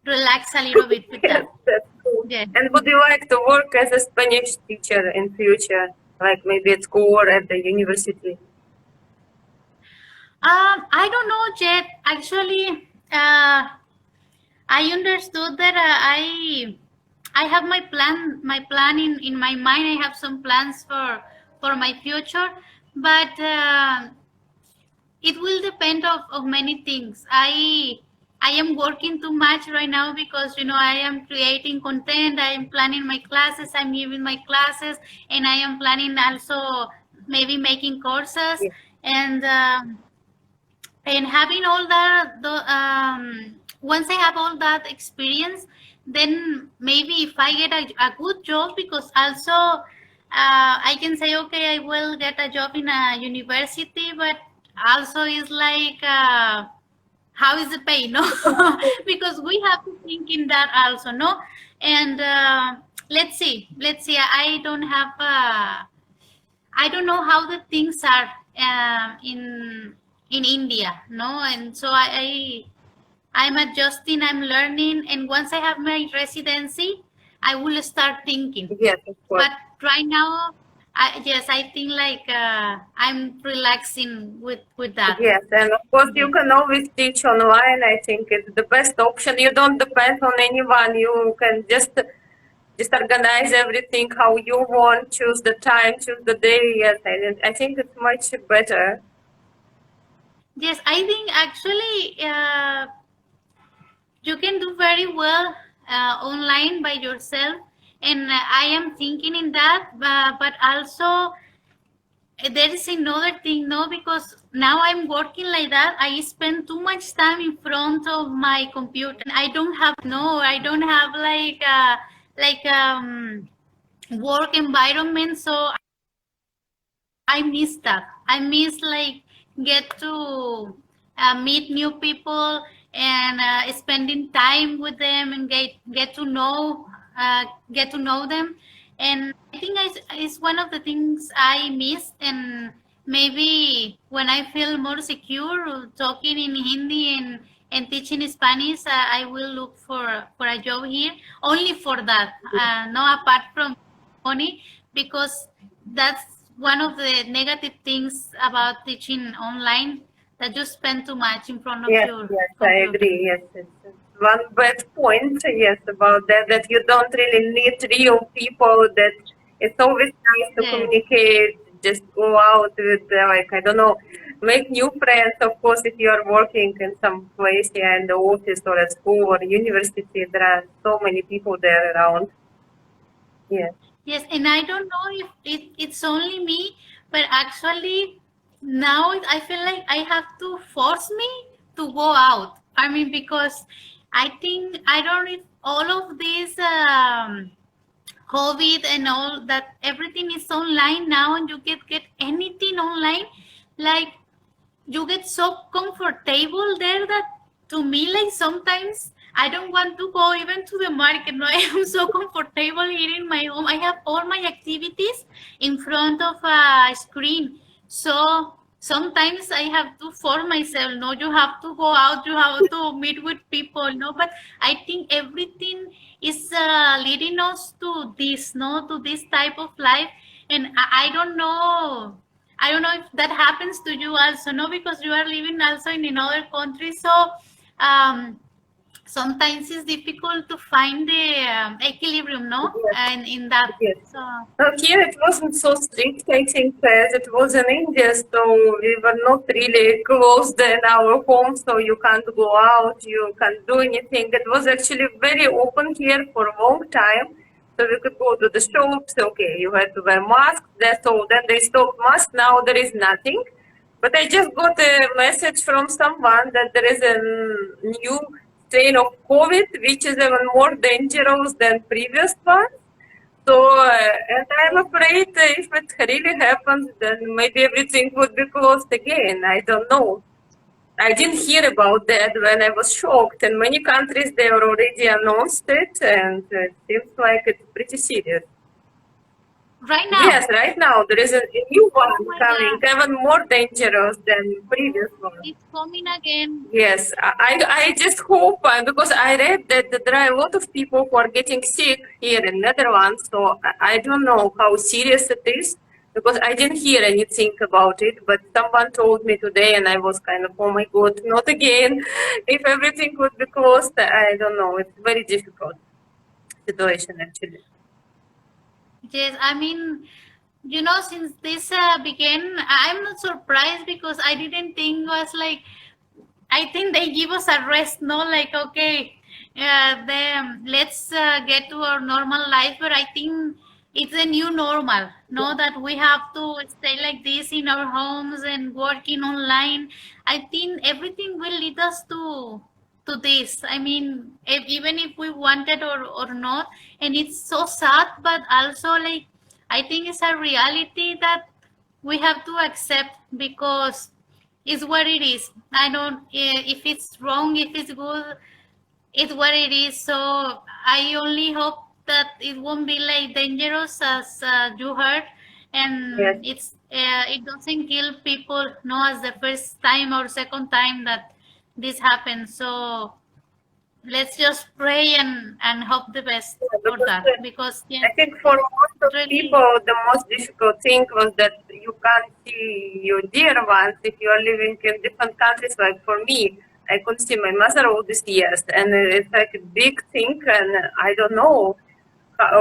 relax a little bit with
Yes,
that.
that's true.
Yeah.
And would you like to work as a Spanish teacher in future, like maybe at school or at the university?
I don't know yet. Actually, I understood that I have my plan in my mind. I have some plans for my future, but it will depend of many things. I am working too much right now, because I am creating content. I am planning my classes. I'm giving my classes, and I am planning also maybe making courses,
Yes.
and having all that. Once I have all that experience, then maybe if I get a good job, because also I can say okay, I will get a job in a university, but also it's like how is the pay, no? Because we have to think in that also, no? And let's see. I don't know how the things are in India, no? And so I'm adjusting, I'm learning, and once I have my residency, I will start thinking.
Yes, of course.
But right now, yes, I think like I'm relaxing with that.
Yes, and of course you
Yes.
can always teach online. I think it's the best option. You don't depend on anyone. You can just organize everything how you want, choose the time, choose the day. Yes, I think it's much better.
Yes, I think actually you can do very well online by yourself, and I am thinking in that, but also there is another thing, no, because now I'm working like that. I spend too much time in front of my computer, and I don't have like work environment, so I miss that. I miss like get to meet new people and spending time with them and get to know them. And I think it's one of the things I miss. And maybe when I feel more secure talking in Hindi and teaching Spanish, I will look for a job here only for that. No, apart from money, because that's one of the negative things about teaching online, that you spend too much in front of
Yes,
your
yes, I
computer.
agree. Yes, it's one bad point. Yes, about that, that you don't really need real people. That it's always nice to
Yes.
communicate, just go out with, like, I don't know, make new friends. Of course, if you are working in some place, yeah, in the office or at school or university, there are so many people there around. Yes,
Yes, and I don't know if it's only me, but actually now I feel like I have to force me to go out. I mean, because I think I don't need all of these COVID and all that, everything is online now, and you can get anything online. Like you get so comfortable there that to me, like sometimes I don't want to go even to the market. No, I am so comfortable here in my home. I have all my activities in front of a screen. So sometimes I have to force myself. No, you have to go out. You have to meet with people. No, but I think everything is leading us to this. No, to this type of life, and I don't know. I don't know if that happens to you also, no, because you are living also in another country. So um, sometimes it's difficult to find the equilibrium, no,
yes,
and in that.
yes.
So
Here it wasn't so strict, I think, as it was in India, so we were not really closed in our home, so you can't go out, you can't do anything. It was actually very open here for a long time, so we could go to the shops, okay, you had to wear masks, that's all. Then they stopped masks, now there is nothing. But I just got a message from someone that there is a new strain of COVID, which is even more dangerous than previous one. So, and I'm afraid if it really happens, then maybe everything would be closed again. I don't know. I didn't hear about that when I was shocked. In many countries, they already announced it, and it seems like it's pretty serious.
right
Yes,
now,
right now there is a new
oh
one
my
coming,
God,
even more dangerous than previous one.
it's coming again.
Yes, I just hope because I read that there are a lot of people who are getting sick here in Netherlands. So I don't know how serious it is because I didn't hear anything about it. But someone told me today, and I was kind of, oh my God, not again! If everything would be closed, I don't know. It's very difficult situation actually.
Yes, I mean, since this began, I'm not surprised because I didn't think was like I think they give us a rest, no? Like, okay, let's get to our normal life. But I think it's a new normal, no? That we have to stay like this in our homes and working online. I think everything will lead us to this. I mean, even if we wanted or not, and it's so sad, but also like I think it's a reality that we have to accept because It's what it is. I don't if it's wrong, if it's good, it's what it is. So I only hope that it won't be like dangerous as you heard,
Yes.
and it doesn't kill people. No, as the first time or second time that this happens. So let's just pray and hope the best
Yeah,
for
because
that, because
I
yes,
think for most of
really.
people, the most difficult thing was that you can't see your dear ones if you are living in different countries. Like for me, I couldn't see my mother all these years, and it's like a big thing, and I don't know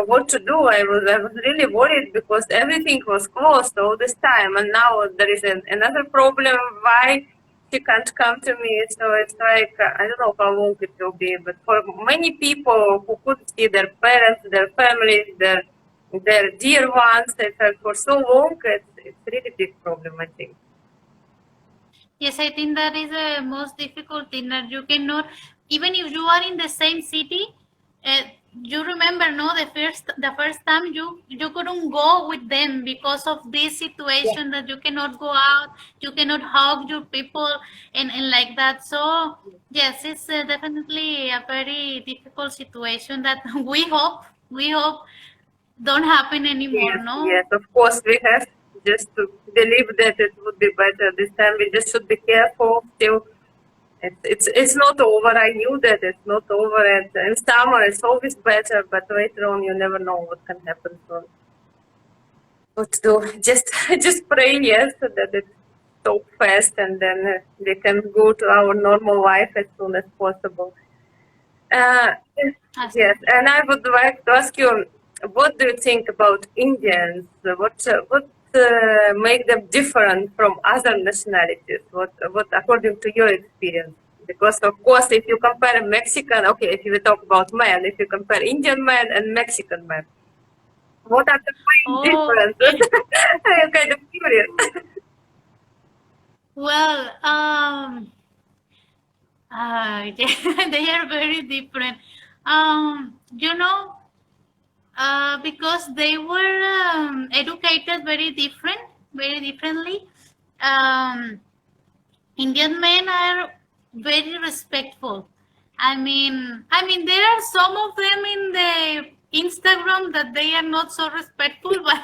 what to do. I was really worried because everything was closed all this time, and now there is another problem. Why she can't come to me? So it's like I don't know how long it will be, but for many people who could see their parents, their families, their dear ones, it's like for so long, it's really big problem. I think.
Yes, I think that is the most difficult thing that you cannot, even if you are in the same city, uh, you remember, no, the first time you couldn't go with them because of this
Yeah.
situation that you cannot go out, you cannot hug your people, and like that. So yes, it's definitely a very difficult situation that we hope don't happen anymore.
Yes, yes,
No.
of course we have just to believe that it would be better this time. We just should be careful still. It's not over. I knew that it's not over. And in summer, it's always better, but later on, you never know what can happen. So, what to do? Just pray, yes, that it stop fast, and then we can go to our normal life as soon as possible. Uh, yes, and I would like to ask you, what do you think about Indians? What make them different from other nationalities? What according to your experience? Because of course, if you compare Mexican, okay, if you talk about men, if you compare Indian men and Mexican men, what are the main
Oh,
differences? I'm kind of curious.
well, yeah, they are very different. You know, because they were educated very differently. Um, Indian men are very respectful. I mean, there are some of them in the Instagram that they are not so respectful, but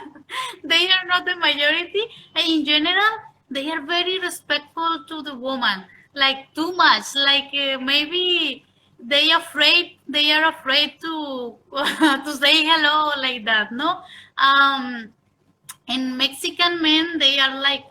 they are not the majority. And in general, they are very respectful to the woman, like too much. Like maybe they are afraid to to say hello like that. No, um, and Mexican men, they are like,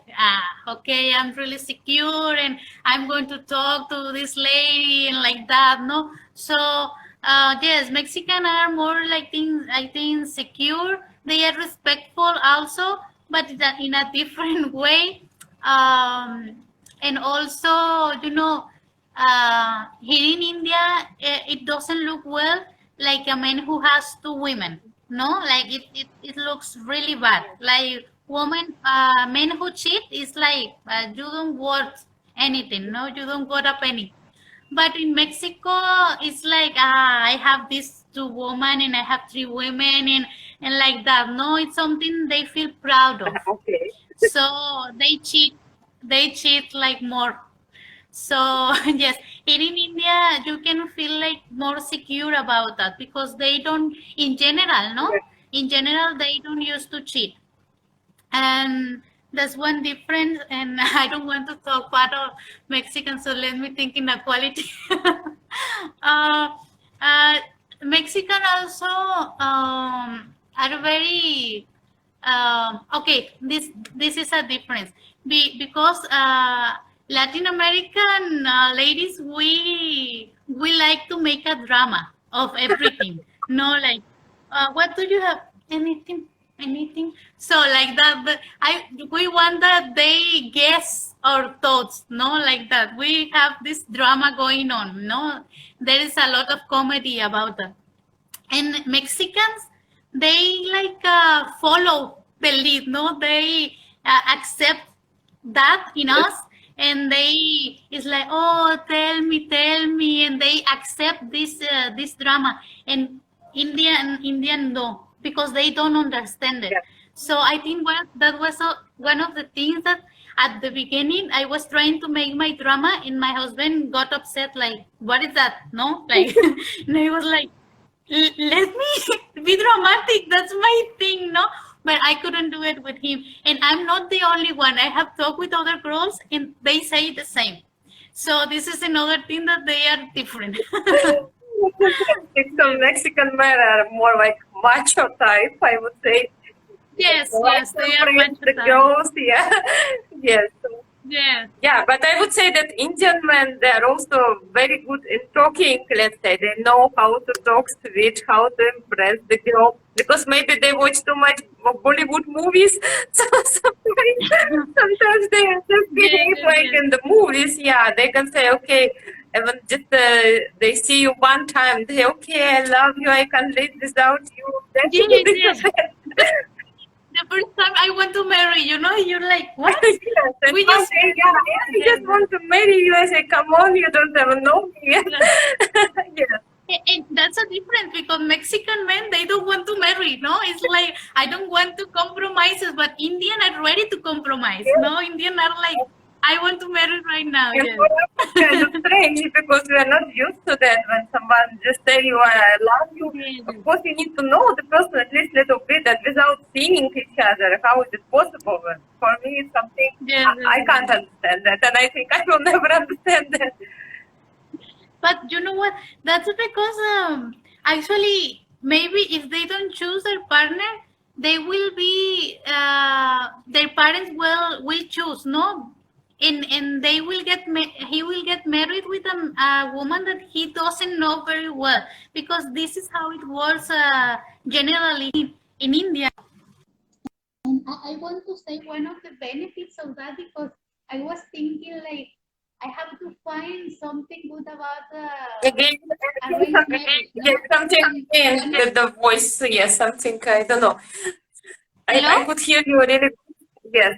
okay, I'm really secure and I'm going to talk to this lady and like that, no? So, yes, Mexican are more like I think secure. They are respectful also, but in a different way. And also, here in India, it doesn't look well like a man who has two women. No, like it looks really bad. Like men who cheat is like you don't worth anything. No, you don't got a penny. But in Mexico, it's like I have these two women and I have three women and like that. No, it's something they feel proud of.
Okay.
So they cheat. They cheat like more. So yes, here in India, you can feel like more secure about that because they don't, in general, no,
Yes.
in general, they don't used to cheat, and that's one difference. And I don't want to talk part of Mexican, so let me think inequality. uh, uh, Mexican also are very okay. This is a difference because Latin American ladies, we like to make a drama of everything. No, like what do you have? Anything? So like that. But we want that they guess our thoughts. No, like that. We have this drama going on. No, there is a lot of comedy about that. And Mexicans, they like follow the lead. No, they accept that in us, and they is like, oh, tell me, and they accept this drama. And Indian no, because they don't understand it.
Yes.
So I think that was one of the things that at the beginning I was trying to make my drama, and my husband got upset. Like, what is that? No, like, and I was like, let me be dramatic. That's my thing, no. But I couldn't do it with him, and I'm not the only one. I have talked with other girls, and they say the same. So this is another thing that they are different.
Some Mexican men are more like macho type, I would say.
Yes,
Like
yes, they are much
the
better.
girls, yeah. Yes.
Yes.
Yeah, but I would say that Indian men, they're also very good in talking, let's say. They know how to talk sweet, how to impress the girl, because maybe they watch too much Bollywood movies. So sometimes they just
Yes,
behave
yes,
like
yes.
in the movies. Yeah, they can say, okay, even just they see you one time, they, okay, I love you, I can live without you. That's
Yes,
this
yes.
and that.
The first time I want to marry, you're like, what?
Yes, and
We
one
just
day,
met.
yeah, I
Yes,
just want to marry you. I say, come on, you don't even know me yet.
yes.
Yes,
And that's a difference because Mexican men they don't want to marry. No, it's like I don't want to compromises, but Indian are ready to compromise.
yes.
No, Indian are like I want to marry right now.
And
Yes.
for us, it's kind of strange because we are not used to that. When someone just tell you, I love you,
Yes,
of course you need to know the person at least a little bit, and without seeing each other, how is it possible? And for me, it's something
yes, yes,
I
yes.
can't understand that, and I think I will never understand that.
But you know what? That's because actually maybe if they don't choose their partner, they will be their parents will choose no, and they will he will get married with a woman that he doesn't know very well because this is how it works generally in India. And I want to say one of the benefits of that because I was thinking like I have to find something good about
Again,
arranged marriage,
yes,
no?
something
And
again
one of,
with the voice, yes, something, I don't know. I
hello?
could hear you really, yes,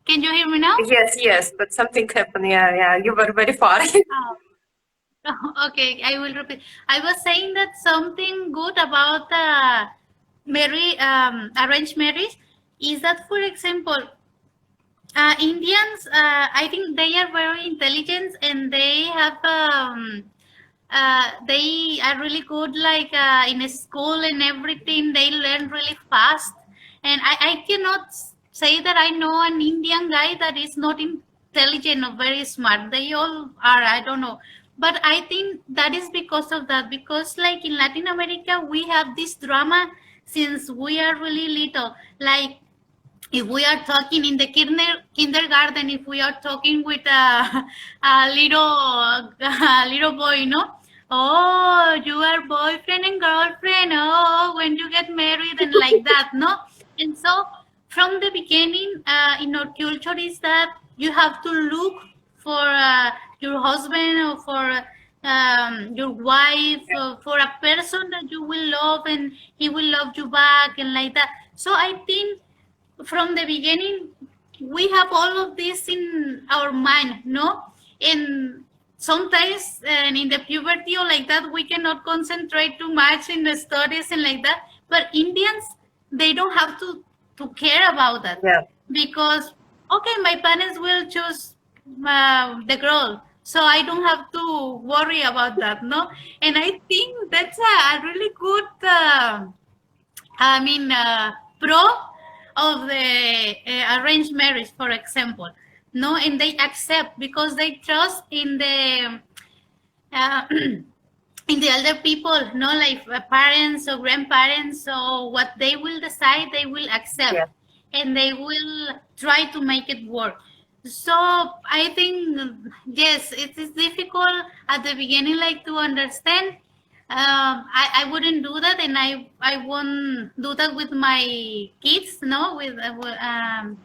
Can you hear me now?
yes, but something happened, yeah, you were very far.
Oh, okay, I will repeat. I was saying that something good about arranged marriage is that, for example, Indians, I think they are very intelligent and they are really good, like in a school and everything. They learn really fast, and I cannot say that I know an Indian guy that is not intelligent or very smart. They all are. I don't know, but I think that is because of that. Because like in Latin America, we have this drama since we are really little. Like if we are talking in the kindergarten, if we are talking with a little boy, oh, you are boyfriend and girlfriend. Oh, when you get married and like that, no. And so from the beginning, in our culture is that you have to look for your husband or for your wife, for a person that you will love and he will love you back and like that. So I think from the beginning we have all of this in our mind, no? And sometimes and in the puberty or like that we cannot concentrate too much in the studies and like that, but Indians they don't have to care about that
Yeah.
because okay, my parents will choose the girl, so I don't have to worry about that, no? And I think that's a really good pro of the arranged marriage, for example, no, and they accept because they trust in the in the elder people, no, like parents or grandparents. So what they will decide, they will accept,
Yeah.
and they will try to make it work. So I think yes, it is difficult at the beginning, like to understand. I wouldn't do that, and I won't do that with my kids. No, with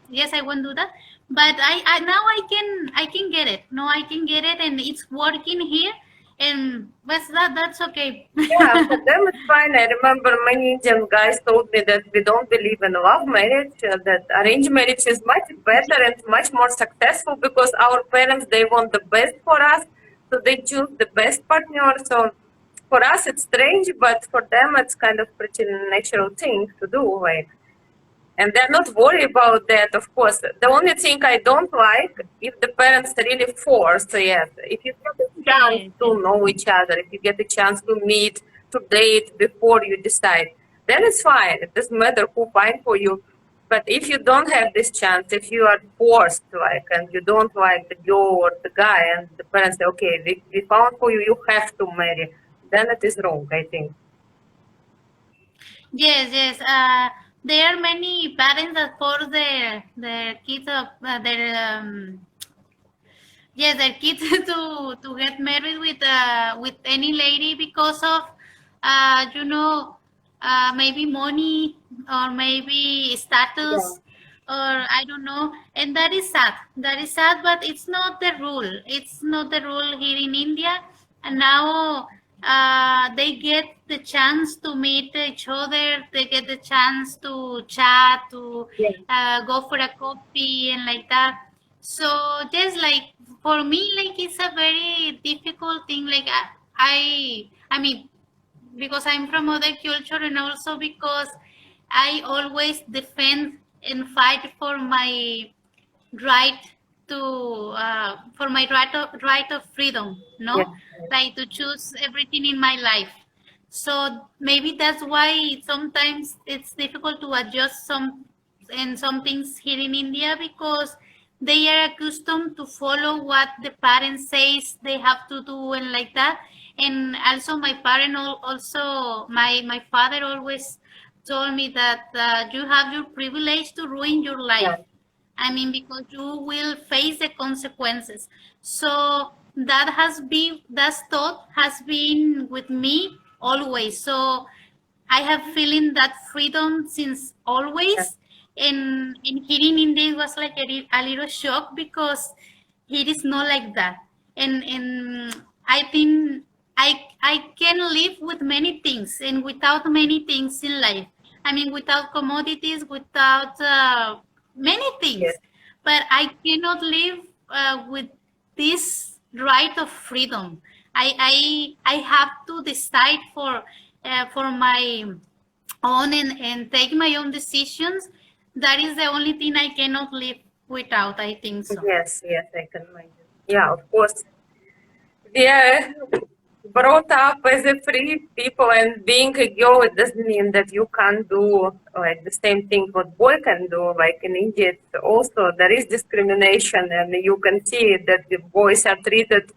yes, I won't do that. But I now I can get it. No, I can get it, and it's working here, and that's okay.
Yeah, for them it's fine. I remember many Indian guys told me that we don't believe in love marriage, that arranged marriage is much better and much more successful because our parents they want the best for us, so they choose the best partner. So for us it's strange, but for them it's kind of pretty natural thing to do, like. And they're not worried about that, of course. The only thing I don't like, if the parents really force, yes, if you get a chance
Yes,
to know each other, if you get a chance to meet, to date before you decide, then it's fine. It doesn't matter who find for you. But if you don't have this chance, if you are forced, like, and you don't like the girl or the guy, and the parents say, okay, we found for you, you have to marry, then it is wrong, I think.
yes, yes. There are many parents that force their kids of their yes, their kids to get married with any lady because of maybe money or maybe
Yeah,
status or I don't know, and that is sad. That is sad, but it's not the rule. It's not the rule here in India, and now they get the chance to meet each other. They get the chance to chat, to
yeah,
go for a coffee and like that. So just like for me, like it's a very difficult thing. Like I mean, because I'm from other culture and also because I always defend and fight right to for my right of freedom,
yeah,
no, like to choose everything in my life. So maybe that's why sometimes it's difficult to adjust some things here in India because they are accustomed to follow what the parents says they have to do and like that. And also my also my father always told me that you have your privilege to ruin your
yeah,
life. I mean, because you will face the consequences. So that thought has been with me always. So I have feeling that freedom since
yeah,
always. And hearing India was like a little shock because it is not like that. And I think I can live with many things and without many things in life. I mean, without commodities, without many
yeah,
things, but I cannot live with this right of freedom. I have to decide for my own and take my own decisions. That is the only thing I cannot live without. I think so.
yes, yes, I can imagine. Yeah, of course. We are brought up as a free people, and being a girl, it doesn't mean that you can't do like the same thing what boy can do. Like in India, it's also there is discrimination, and you can see that the boys are treated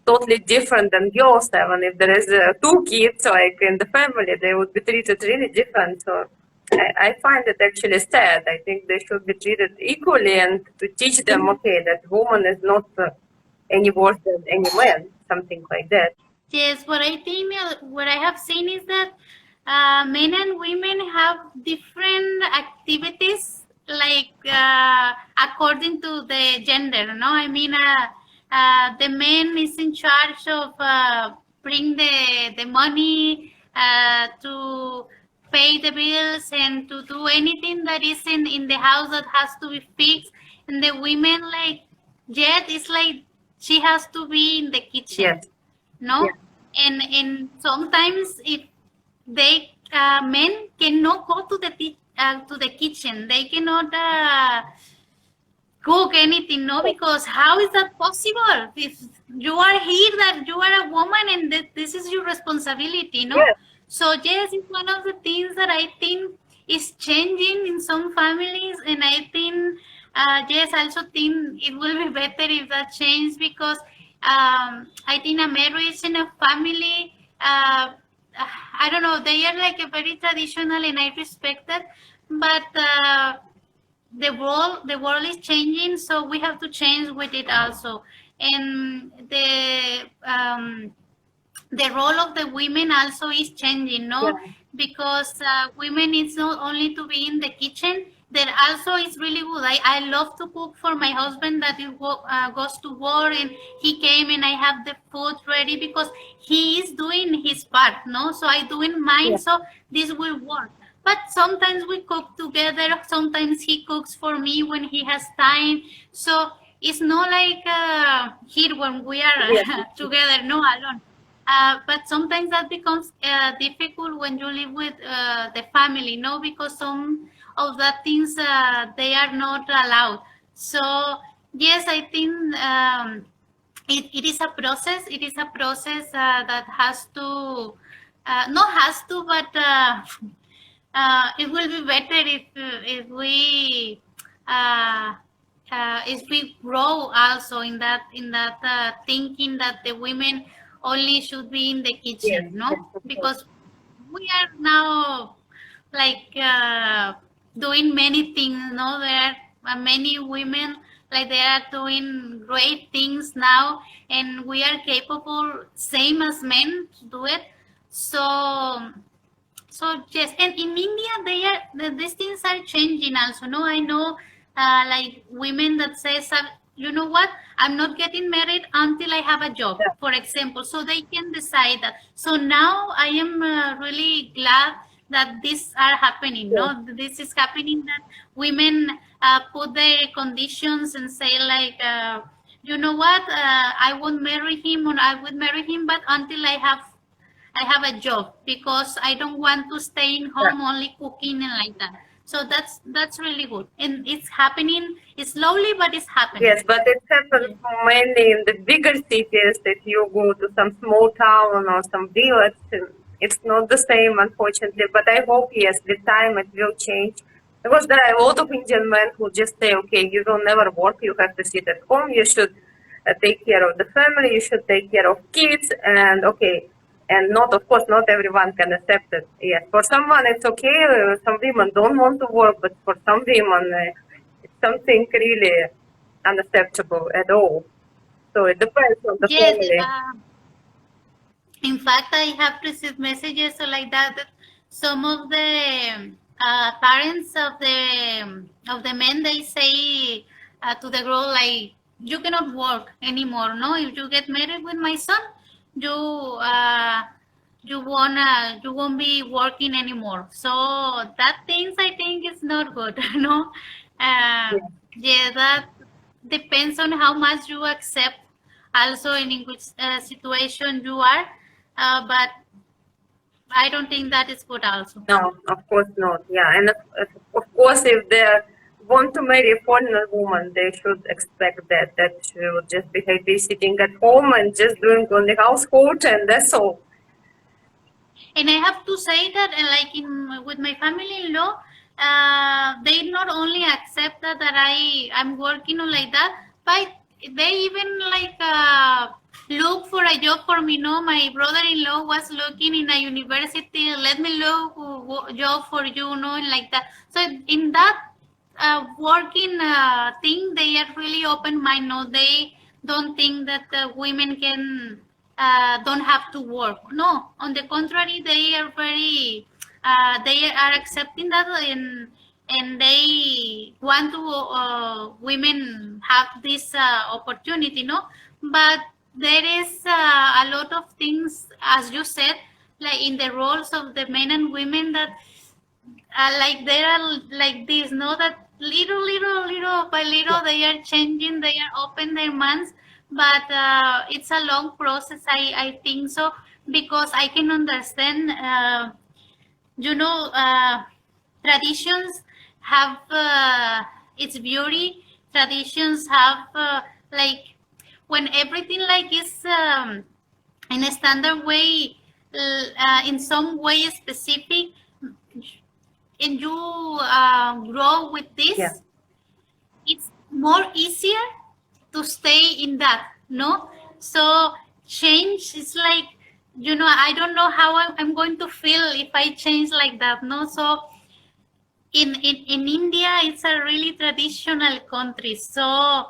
totally different than girls. Even if there is two kids, like in the family, they would be treated really different. So I find it actually sad. I think they should be treated equally, and to teach them, okay, that woman is not any worse than any man, something like that.
Yes, what I think, what I have seen is that men and women have different activities, like according to the gender. No, I mean, the man is in charge of bring the money to pay the bills and to do anything that is in the house that has to be fixed, and the women like Jet is like she has to be in the kitchen,
Yes,
no. And sometimes if they men cannot go to the kitchen, they cannot cook anything, no, because how is that possible if you are here, that you are a woman and that this is your responsibility, no.
yes,
So yes, it's one of the things that I think is changing in some families, and I think yes, I also think it will be better if that changes because I think a marriage and a family, I don't know, they are like a very traditional and I respect that, but the world is changing, so we have to change with it also. And the role of the women also is changing,
yeah,
no, because women is not only to be in the kitchen, there also is really good. I love to cook for my husband that goes to work and he came and I have the food ready because he is doing his part, no, so I doing mine,
yeah,
so this will work. But sometimes we cook together, sometimes he cooks for me when he has time, so it's not like here when we are
yeah,
together, no, alone. But sometimes that becomes difficult when you live with the family, no, because some of the things they are not allowed. So yes, I think it is a process. It is a process that has to, not has to, but it will be better uh, if we grow also in that thinking that the women only should be in the
Yes,
kitchen,
yes,
no,
of course.
because we are now like doing many things, no, there are many women like they are doing great things now, and we are capable same as men to do it. So yes, and in India, these things are changing also. No, I know, like women that says, you know what, I'm not getting married until I have a job,
Yeah,
for example. So they can decide that. So now I am really glad that these are happening.
yes,
No, this is happening that women put their conditions and say like. You know what? I won't marry him, or I would marry him, but until I have a job, because I don't want to stay in
yeah.
home only cooking and like that. So that's really good, and it's happening. It's slowly, but it's happening.
Yes, but it happens mainly in the bigger cities. If you go to some small town or some village, it's not the same, unfortunately. But I hope, yes, with time it will change. Because there are a lot of Indian men who just say, okay, you will never work, you have to sit at home, you should take care of the family, you should take care of kids, and okay. And not, of course, not everyone can accept it. Yes, for someone it's okay. Some women don't want to work, but for some women, it's something really unacceptable at all. So it depends on the
Yes.
family.
In fact, I have received messages like that, that some of the parents of the men, they say to the girl like, you cannot work anymore. No, if you get married with my son, you you won't be working anymore. So that things I think is not good. No, uh,
Yes,
yeah, that depends on how much you accept, also in which situation you are, but I don't think that is good also.
no, of course not. Yeah, and of course, if they want to marry a foreigner woman, they should expect that she will just be happy sitting at home and just doing only household, and that's all.
And I have to say that, like in with my family-in-law, they not only accept that I'm working or like that, but they even like look for a job for me. No, my brother-in-law was looking in a university. Let me look job for you, no, and like that. So in that working thing, they are really open mind. No, they don't think that women can don't have to work. No, on the contrary, they are very they are accepting that, and they want to women have this opportunity. No, but there is a lot of things, as you said, like in the roles of the men and women, that like they are like this, no, that little by
Yeah.
little they are changing, they are open their minds, but it's a long process, I think so, because I can understand, you know, traditions have its beauty. Traditions have like when everything like is in a standard way, in some way specific, and you grow with
Yeah.
this, it's more easier to stay in that, no. So change is like, you know, I don't know how I'm going to feel if I change like that, no. So in India, it's a really traditional country, so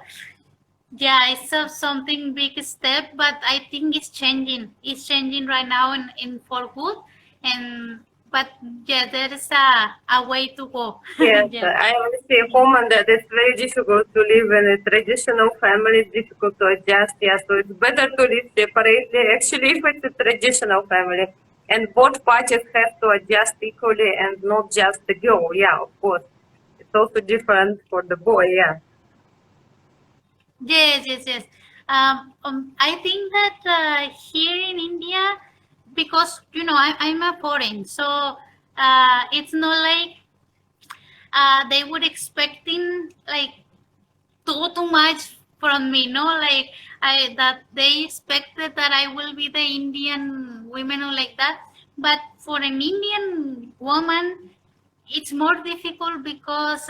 yeah, it's something big step, but I think it's changing right now in for good, and but yeah, there is a way to go.
Yes,
Yes.
I always say woman that it's very difficult to live in a traditional family. It's difficult to adjust. Yeah, so it's better to live separately. Actually, if it's a traditional family, and both parties have to adjust equally, and not just the girl. Yeah, of course, it's also different for the boy. Yeah.
Yes, yes, yes. I think that here in India, because I'm a foreign, so it's not like they would expecting like too much from me, no, like I that they expected that I will be the Indian women or like that. But for an Indian woman, it's more difficult because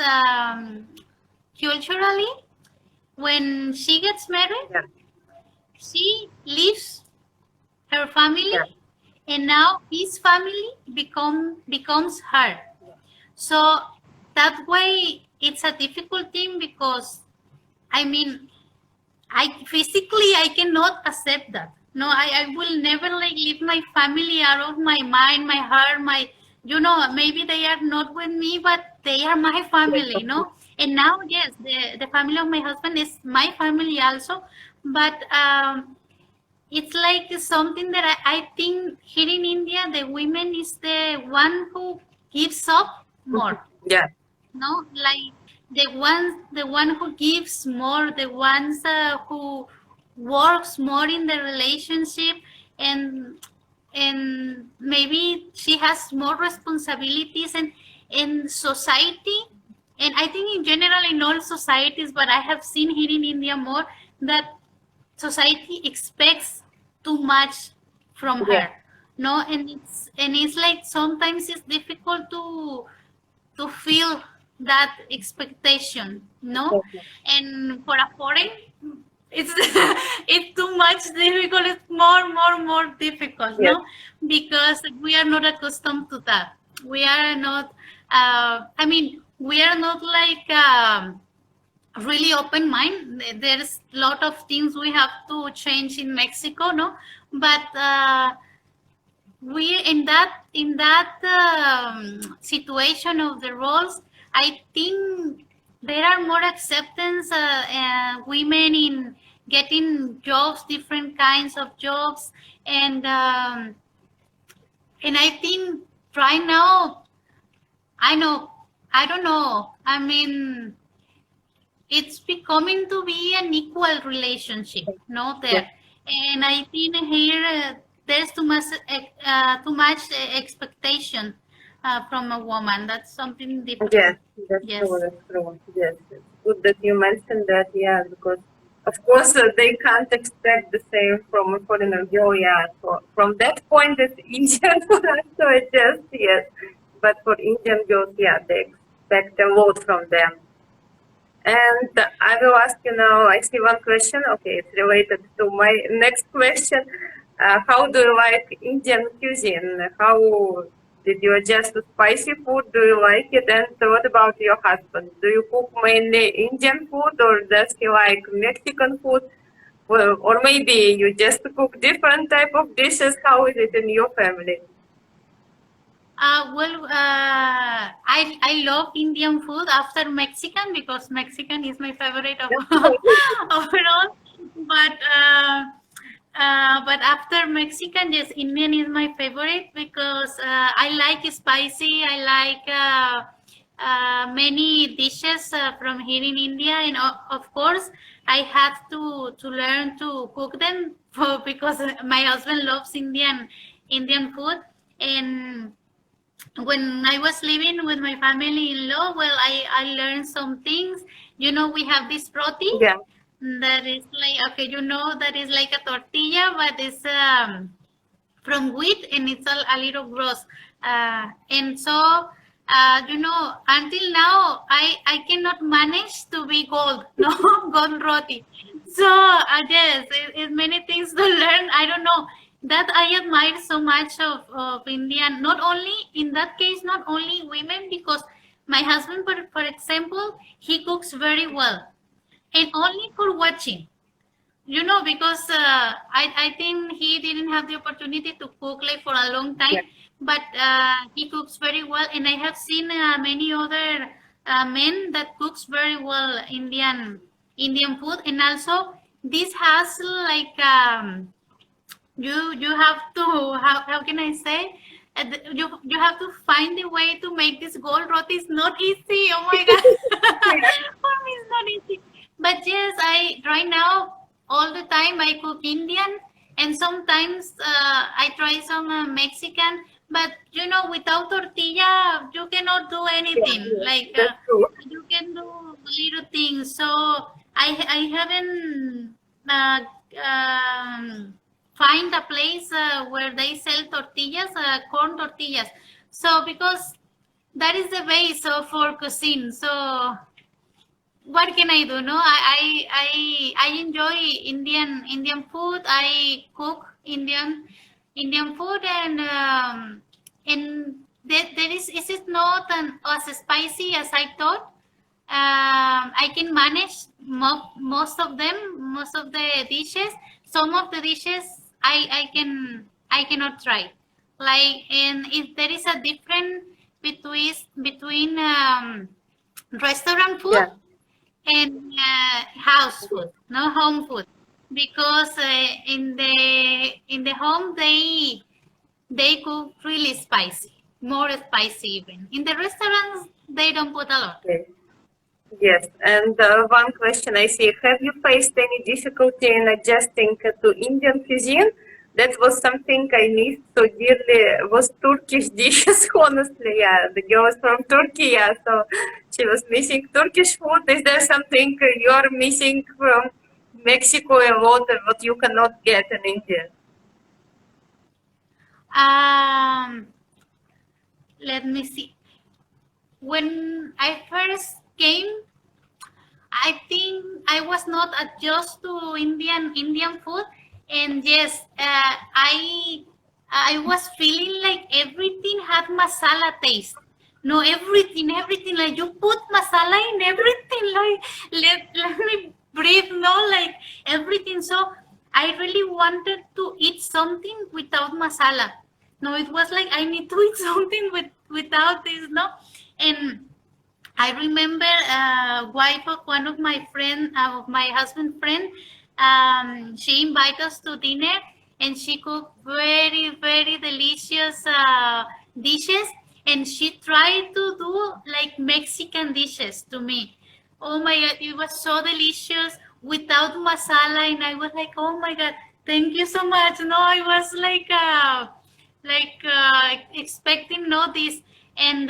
culturally, when she gets married,
Yeah,
she leaves her family,
yeah,
and now his family becomes her. So that way it's a difficult thing because I mean I cannot accept that. No, I will never like leave my family out of my mind, my heart, my maybe they are not with me, but they are my
yes,
family,
of course.
And now yes, the family of my husband is my family also. But it's like something that I think here in India the women is the one who gives up more,
Yeah,
no, like the one who gives more, the ones who works more in the relationship, and maybe she has more responsibilities and in society. And I think in general in all societies, but I have seen here in India more that society expects too much from
yeah,
her, no, and it's like sometimes it's difficult to feel that expectation, no.
exactly.
And for a foreign, it's it's too much difficult, it's more difficult,
Yes,
no, because we are not accustomed to that. We are not I mean we are not like really open mind. There's a lot of things we have to change in Mexico, no, but we in that situation of the roles, I think there are more acceptance, women in getting jobs, different kinds of jobs, and I think right now, I know, I don't know, I mean it's becoming to be an equal relationship, no,
yes,
there. And I think here there's too much expectation from a woman. That's something
yes,
difficult.
that's true,
Yes.
that's true. Yes, it's good that you mentioned that, yeah, because of course they can't expect the same from a foreigner girl, yeah. So from that point, it's easier for us to adjust, yes. But for Indian girls, yeah, they expect a lot from them. And I will ask you now, I see one question. Okay, it's related to my next question. How do you like Indian cuisine? How did you adjust to spicy food? Do you like it? And what about your husband? Do you cook mainly Indian food or does he like Mexican food? Well, or maybe you just cook different type of dishes. How is it in your family?
I love Indian food after Mexican because Mexican is my favorite of overall. But after Mexican, yes, Indian is my favorite because I like spicy. I like many dishes from here in India, and of course, I have to learn to cook them because my husband loves Indian food. And when I was living with my family in law, well, I learned some things. We have this roti
Yeah,
that is like, okay, that is like a tortilla, but it's from wheat and it's a little gross. And so, until now, I cannot manage to be gold, no, gold roti. So, yes, it's many things to learn. I don't know. That I admire so much of Indian, not only in that case, not only women, because my husband, for example, he cooks very well and only for watching, because I think he didn't have the opportunity to cook like for a long time,
yeah,
but he cooks very well, and I have seen many other men that cooks very well Indian food. And also this has like you have to, how can I say, you have to find a way to make this gold roti. It's not easy. Oh my god,
yeah,
for me it's not easy. But yes, I right now. all the time I cook Indian, and sometimes I try some Mexican. But you know, without tortilla, you cannot do
Yeah,
anything.
yes,
Like
that's true.
you can do little things. So I haven't uh, find a place where they sell tortillas, corn tortillas. So because that is the base of for cuisine. So what can I do? No, I enjoy Indian food. I cook Indian food, and there is it not as spicy as I thought. I can manage most of them, most of the dishes. Some of the dishes I cannot try. Like, and if there is a difference between restaurant food
Yeah,
and house food, no home food, because in the home they cook really spicy, more spicy even. In the restaurants they don't put a lot.
okay. Yes, and one question I see, have you faced any difficulty in adjusting to Indian cuisine? That was something I missed so dearly, was Turkish dishes, honestly, yeah. The girl is from Turkey, yeah, so she was missing Turkish food. Is there something you're missing from Mexico a lot what you cannot get in India?
Um, Let me see. When I first came, I think I was not adjust to Indian food, and yes, I was feeling like everything had masala taste. No, everything like you put masala in everything. Like let me breathe. No, like everything. So I really wanted to eat something without masala. No, it was like I need to eat something without this. No, and I remember wife of one of my friend, of my husband friend. She invited us to dinner, and she cooked very delicious dishes. And she tried to do like Mexican dishes to me. Oh my God, it was so delicious without masala, and I was like, oh my God, thank you so much. No, I was like expecting no this, and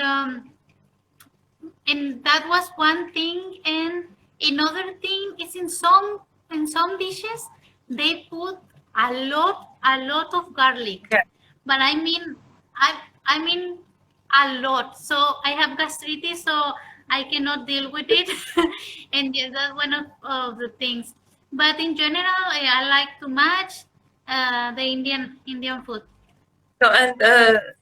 that was one thing. And another thing is in some dishes they put a lot of garlic,
Yeah.
but I mean a lot. So I have gastritis, so I cannot deal with it. And yes, that's one of the things. But in general, I like to match the Indian food.
So and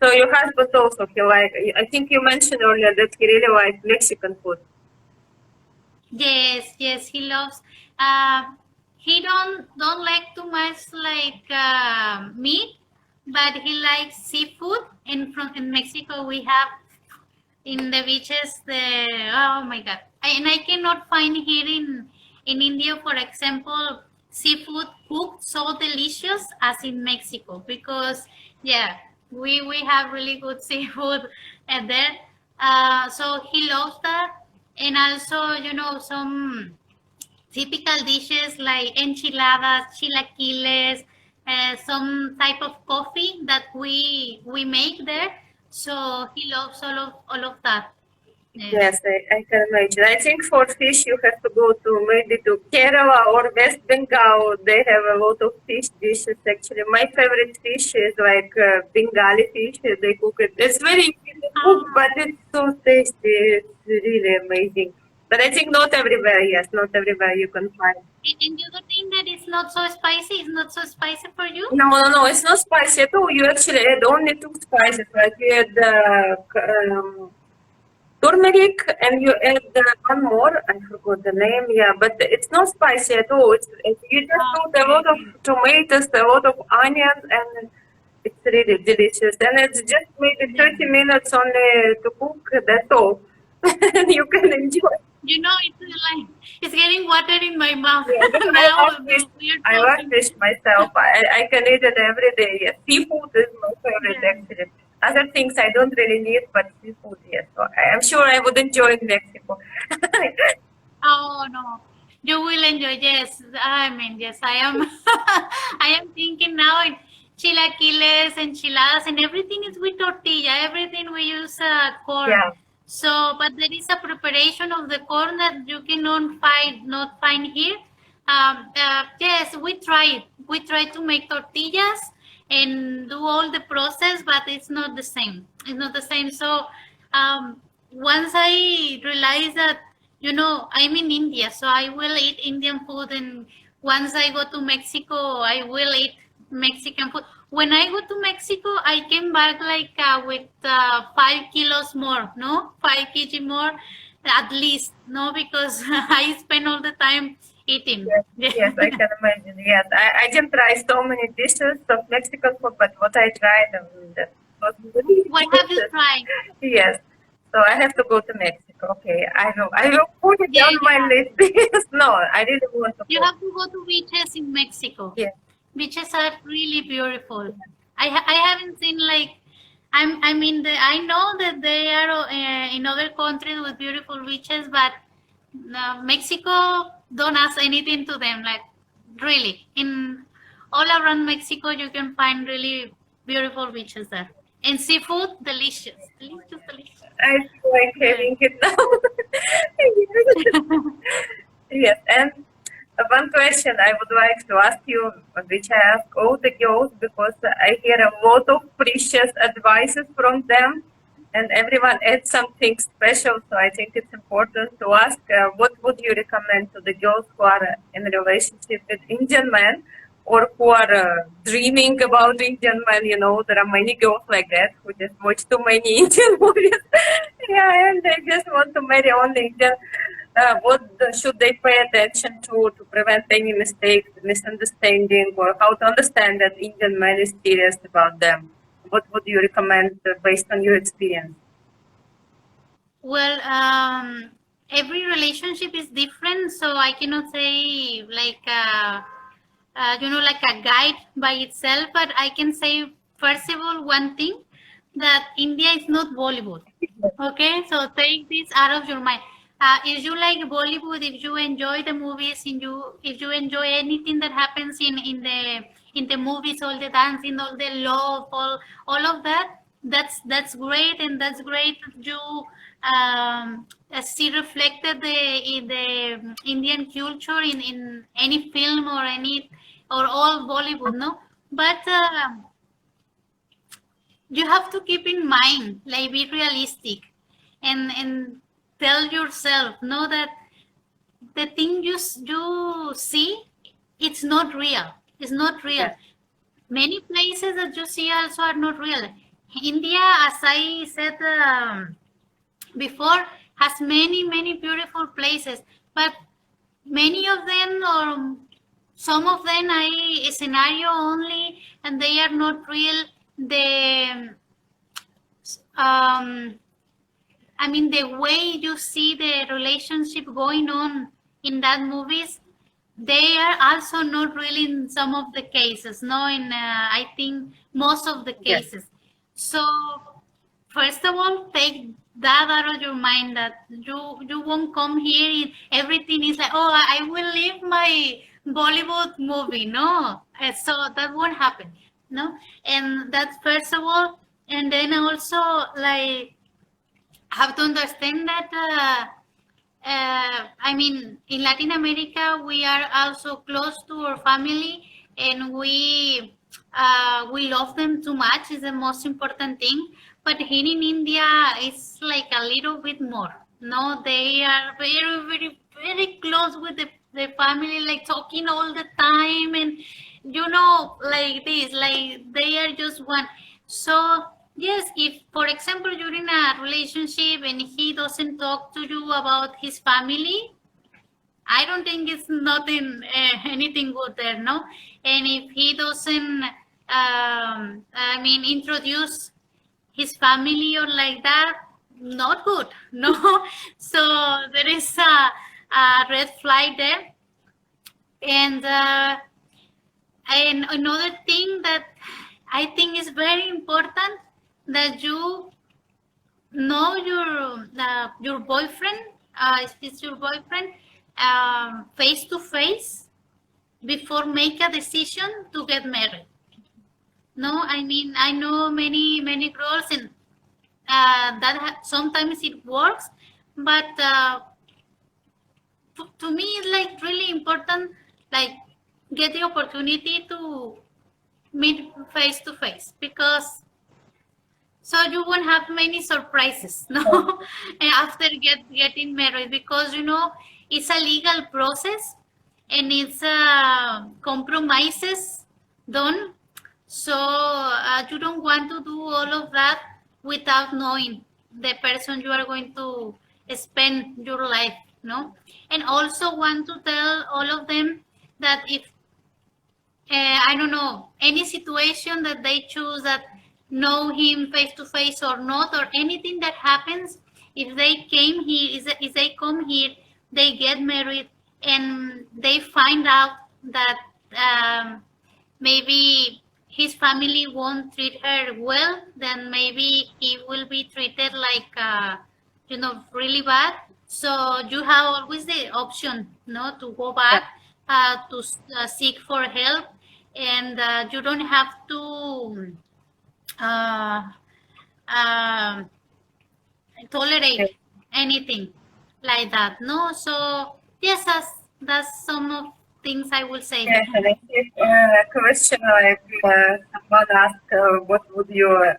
so your husband also he like I think you mentioned earlier that he really likes Mexican food.
Yes, yes, he loves. Uh, he don't like too much like meat, but he likes seafood. And from in Mexico, we have in the beaches the, oh my God, and I cannot find here in India, for example, seafood cooked so delicious as in Mexico, because yeah, we have really good seafood there. So he loves that. And also, you know, some typical dishes like enchiladas, chilaquiles, some type of coffee that we make there. So he loves all of that. Yes.
Yes, I can imagine. I think for fish you have to go to maybe to Kerala or West Bengal. They have a lot of fish dishes actually. My favorite fish is like Bengali fish. They cook it. It's very easy to cook, but
Ah,
it's so tasty. It's really amazing. But I think not everywhere. Yes, not everywhere you can find.
and you don't think that it's not so spicy? It's not so spicy for you?
No, no, no. It's not spicy at all. You actually add only two spices. Like you add turmeric and you add one more. I forgot the name. Yeah, but it's not spicy at all. You just put a lot of
Okay.
tomatoes, a lot of onions, and it's really delicious. And it's just maybe
Yeah.
30 minutes only to cook. That's all. You can enjoy.
You know, it's getting water in my mouth
Yeah, but I
now.
love fish.
We are
I love
talking.
fish myself. I can eat it every day. Yes. Seafood is my favorite
Yeah.
actually. Other things I don't really need, but seafood, yes. So I'm sure I would enjoy in Mexico.
Oh no. You will enjoy. Yes, I mean, yes, I am. I am thinking now in chilaquiles, enchiladas, and everything is with tortilla. Everything we use corn.
Yeah,
So, but there is a preparation of the corn that you cannot find here. Yes, we try it. We try to make tortillas and do all the process, but it's not the same. It's not the same. So, once I realized that, I'm in India, so I will eat Indian food, and once I go to Mexico, I will eat Mexican food. When I go to Mexico, I came back like with 5 kilos more, no, 5 kg more at least, no, because I spend all the time eating.
yes, yes, I can imagine. Yes, I can try so many dishes of Mexican food, but what I tried, that was really
What have you
delicious.
tried?
Yes, so I have to go to Mexico. Okay, I will put it
Yeah,
on my list. Yes, no, I really want to
you
go.
have to go to beaches in Mexico.
Yes,
Beaches are really beautiful. I haven't seen like I mean I know that they are in other countries with beautiful beaches, but Mexico don't ask anything to them. Like really, in all around Mexico, you can find really beautiful beaches there, and seafood delicious, delicious, delicious.
I feel like
Yeah.
having it now. Yes, and one question I would like to ask you, which I ask all the girls because I hear a lot of precious advices from them, and everyone adds something special. So I think it's important to ask, what would you recommend to the girls who are in a relationship with Indian men, or who are dreaming about Indian men? You know, there are many girls like that who just watch too many Indian movies, yeah, and they just want to marry only Indian. What should they pay attention to prevent any mistakes, misunderstanding, or how to understand that Indian man is serious about them? What would you recommend based on your experience?
Well, every relationship is different, so I cannot say like like a guide by itself. But I can say first of all one thing, that India is not Bollywood. Okay, so take this out of your mind. If you like Bollywood, if you enjoy the movies, if you enjoy anything that happens in the movies, all the dancing, all the love, all of that, that's great, and that's great. You see reflected in the Indian culture in any film or any or all Bollywood, no. But you have to keep in mind, like be realistic, and tell yourself, know that the thing you see, it's not real. It's not real.
Yes,
Many places that you see also are not real. India, as I said before, has many beautiful places, but many of them or some of them are a scenario only, and they are not real. The um, I mean, the way you see the relationship going on in that movies, they are also not really in some of the cases. No, in I think most of the
yes,
cases. So first of all, take that out of your mind, that you won't come here and everything is like, oh, I will leave my Bollywood movie. No, so that won't happen. No, and that's first of all, and then also like have to understand that I mean, in Latin America, we are also close to our family, and we love them too much. Is the most important thing. But here in India, it's like a little bit more. No, they are very close with the family, like talking all the time, and like this, like they are just one. So yes, if for example you're in a relationship and he doesn't talk to you about his family, I don't think it's nothing anything good there, no. And if he doesn't, I mean, introduce his family or like that, not good, no. So there is a red flag there, and another thing that I think is very important, that you know your boyfriend, if it's your boyfriend, face to face before make a decision to get married. No, I mean, I know many girls, and sometimes it works, but to me it's like really important, like get the opportunity to meet face to face, because so you won't have many surprises, no. And after getting married, because it's a legal process, and it's compromises done. So you don't want to do all of that without knowing the person you are going to spend your life, no. And also want to tell all of them that if I don't know, any situation that they choose, that know him face to face or not, or anything that happens, if they came here, if they come here, they get married, and they find out that maybe his family won't treat her well, then maybe he will be treated like, really bad. So you have always the option, no, to go back, to seek for help, and you don't have to uh, um tolerate anything like that, no. So yes, that's some of things I will say.
Yes, and I see a question like someone asked, what would your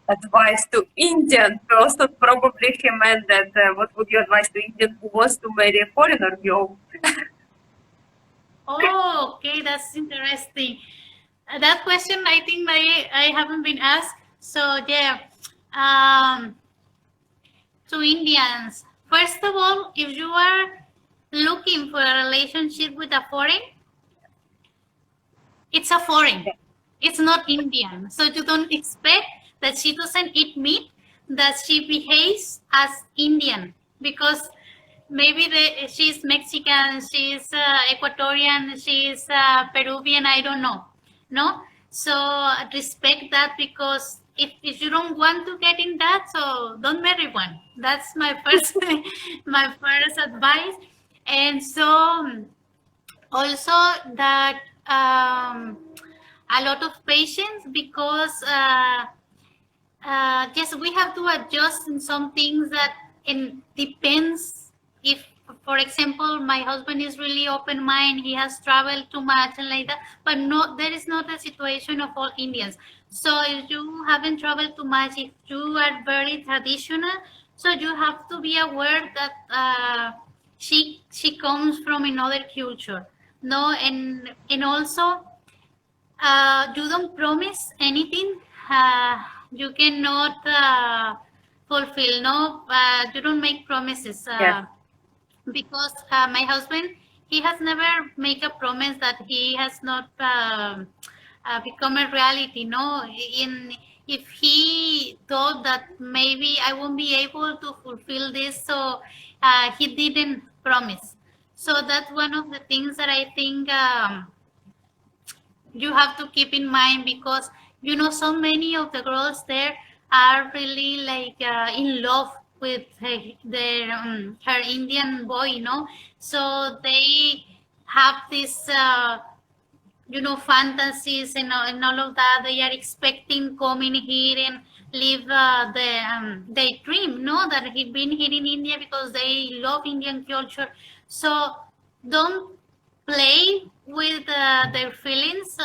advice to Indian person? Probably he meant that what would you advise to Indian who wants to marry a foreigner girl?
Oh, okay, that's interesting. That question, I think I haven't been asked. So yeah, um, to Indians, first of all, if you are looking for a relationship with a foreign, it's a foreign. It's not Indian. So you don't expect that she doesn't eat meat, that she behaves as Indian, because maybe she's Mexican, she's Ecuadorian, she's Peruvian, I don't know. No? So respect that, because if you don't want to get in that, so don't marry one. That's my first my first advice. And so also that a lot of patience, because yes, we have to adjust in some things, that it depends. If, for example, my husband is really open mind, he has traveled too much and like that, but no, there is not a situation of all Indians. So if you haven't traveled too much, if you are very traditional, so you have to be aware that she comes from another culture, no. And also you don't promise anything you cannot fulfill, no. You don't make promises,
Yes,
because my husband, he has never make a promise that he has not become a reality, no. In If he thought that maybe I won't be able to fulfill this, so he didn't promise. So that's one of the things that I think you have to keep in mind, because so many of the girls there are really like in love with her Indian boy, so they have this fantasies, and all of that. They are expecting coming here and live their dream, no, that he been here in India, because they love Indian culture. So don't play with their feelings.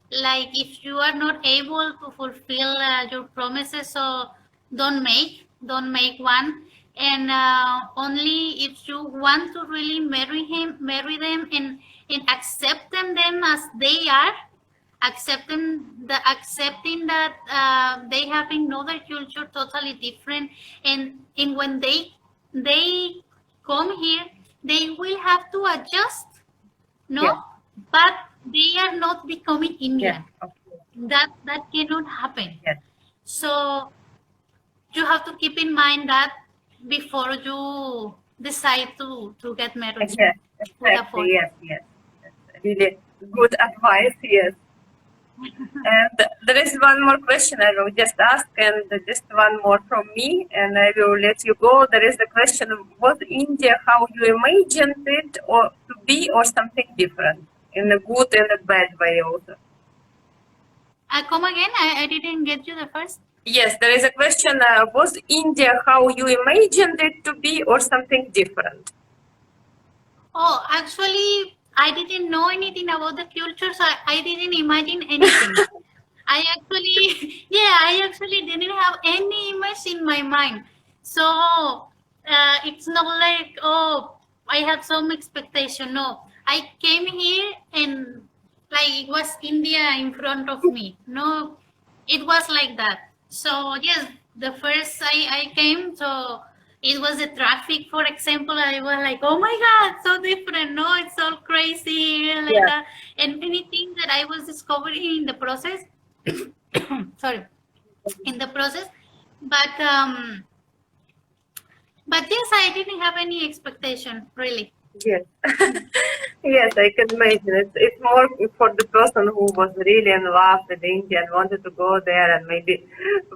Like, if you are not able to fulfill your promises, so don't make one. And only if you want to really marry them, and accepting them as they are, accepting that they have another culture totally different, and when they come here, they will have to adjust, no.
yes,
But they are not becoming
yes,
Indian.
of course.
That cannot happen.
Yes,
So you have to keep in mind that before you decide to get married
yes,
with a
exactly.
foreigner.
Yes, yes. Really good advice. Yes. And there is one more question I will just ask, and just one more from me, and I will let you go. There is a question: was India how you imagined it, or to be, or something different, in a good and a bad way also?
Come again? I didn't get you the first.
Yes, there is a question: was India how you imagined it to be, or something different?
Oh, actually, I didn't know anything about the culture, so I didn't imagine anything. I actually, yeah, I actually didn't have any image in my mind. So it's not like, oh, I had some expectation. No, I came here and like it was India in front of me. No, it was like that. So yes, the first I came, so it was the traffic, for example. I was like, oh my God, so different. No, it's all crazy like
Yeah,
that. And anything that I was discovering in the process, sorry, in the process, but yes, I didn't have any expectation really.
yes. Yes, I can imagine. It's more for the person who was really in love with India and wanted to go there and maybe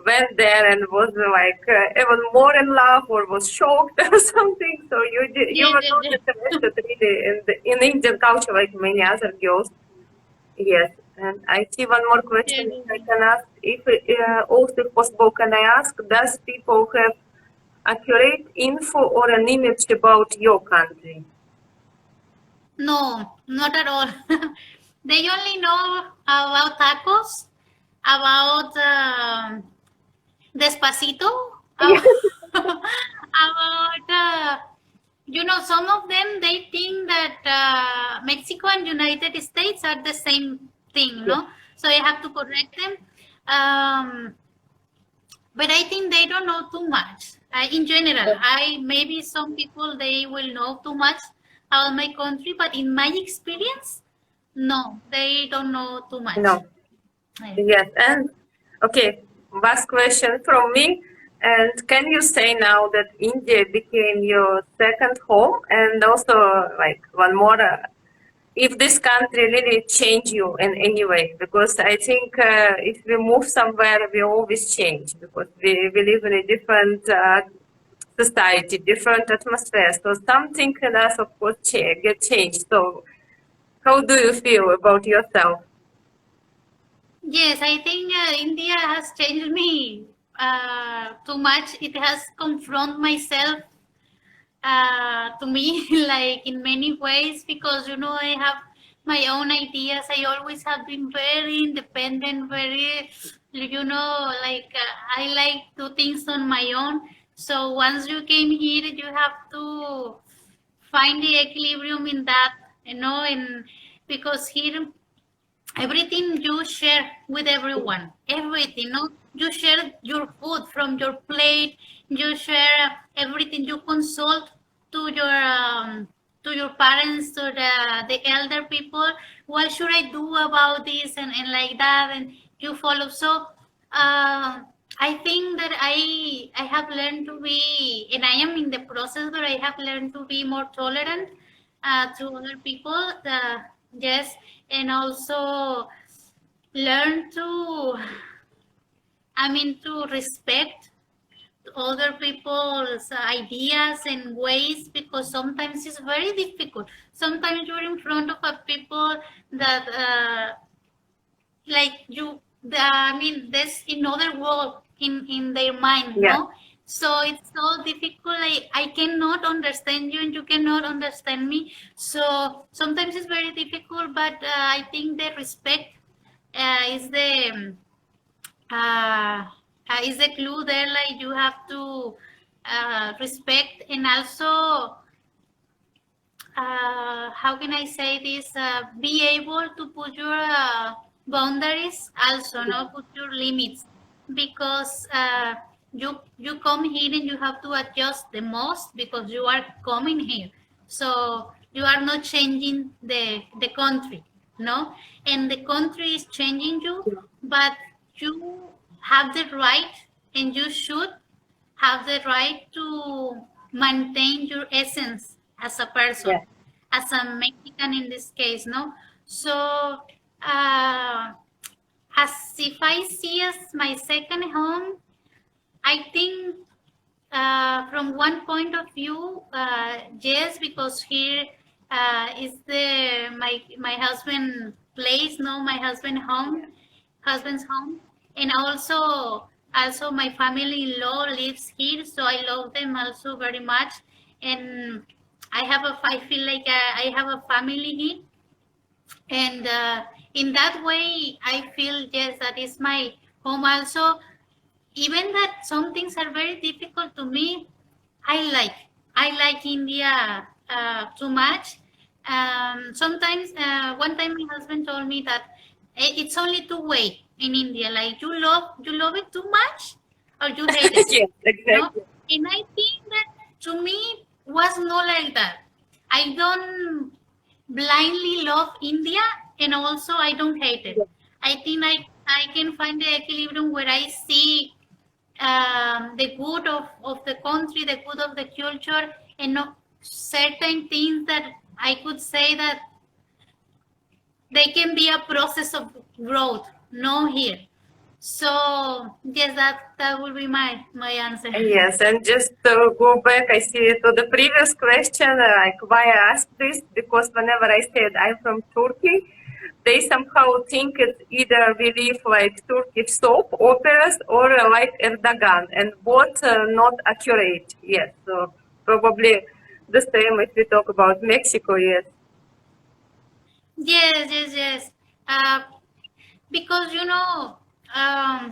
went there and was like even more in love or was shocked or something. So you
Yes,
were
yes,
not
yes.
interested really in Indian culture like many other girls. Yes, and I see one more question
Yes,
if
yes,
I
yes.
can ask. If also if possible, can I ask, does people have accurate info or an image about your country?
No, not at all. They only know about tacos, about Despacito, about some of them they think that Mexico and United States are the same thing,
Yes,
no? So I have to correct them. Um, but I think they don't know too much. In general,
yes.
I maybe some people they will know too much about my country, but in my experience, no, they don't know too much.
No.
Yeah.
Yes, and okay, last question from me. And can you say now that India became your second home? And also, like one more, if this country really changed you in any way? Because I think if we move somewhere, we always change because we live in a different society, different atmosphere. So something in us, of course, get changed. So how do you feel about yourself?
Yes, I think India has changed me too much. It has confront myself to me like in many ways because I have my own ideas. I always have been very independent, very like I like do things on my own. So once you came here, you have to find the equilibrium in that, and because here everything you share with everyone, everything, no, you share your food from your plate, you share everything, you consult to your parents, to the elder people, what should I do about this, and like that, and you follow. So I think that I have learned to be, and I am in the process, but I have learned to be more tolerant to other people. Yes, and also learn to, to respect other people's ideas and ways because sometimes it's very difficult. Sometimes you're in front of a people that like there's another world in their mind,
Yeah.
no? So it's so difficult. I cannot understand you and you cannot understand me. So sometimes it's very difficult, but I think the respect is uh, the clue there. Like you have to respect, and also how can I say this? Be able to put your boundaries, also, no, put your limits, because you come here and you have to adjust the most because you are coming here, so you are not changing the country, no, and the country is changing you, but you have the right, and you should have the right to maintain your essence as a person,
Yeah.
as a Mexican in this case, no? So, uh, as if I see as my second home, I think from one point of view, yes, because here is the my husband place, no, my husband's home, and also my family-in-law lives here, so I love them also very much, and I feel like I have a family here, and in that way, I feel yes, that is my home also. Even that some things are very difficult to me, I like I like India too much. Sometimes, one time my husband told me that it's only two way in India. Like you love it too much, or you hate it.
Yes,
No,
exactly.
and I think that to me was not like that. I don't blindly love India, and also I don't hate it. I think I can find the equilibrium where I see the good of the country, the good of the culture, and not certain things that I could say that they can be a process of growth, no here. So yes, that will be my answer.
Yes, and just to go back, I see to the previous question, like why I asked this, because whenever I said I'm from Turkey, they somehow think it's either we live like Turkish soap operas or like Erdogan, and both not accurate. Yes, so probably the same if we talk about Mexico. Yes,
Yes, yes, yes. Uh, because I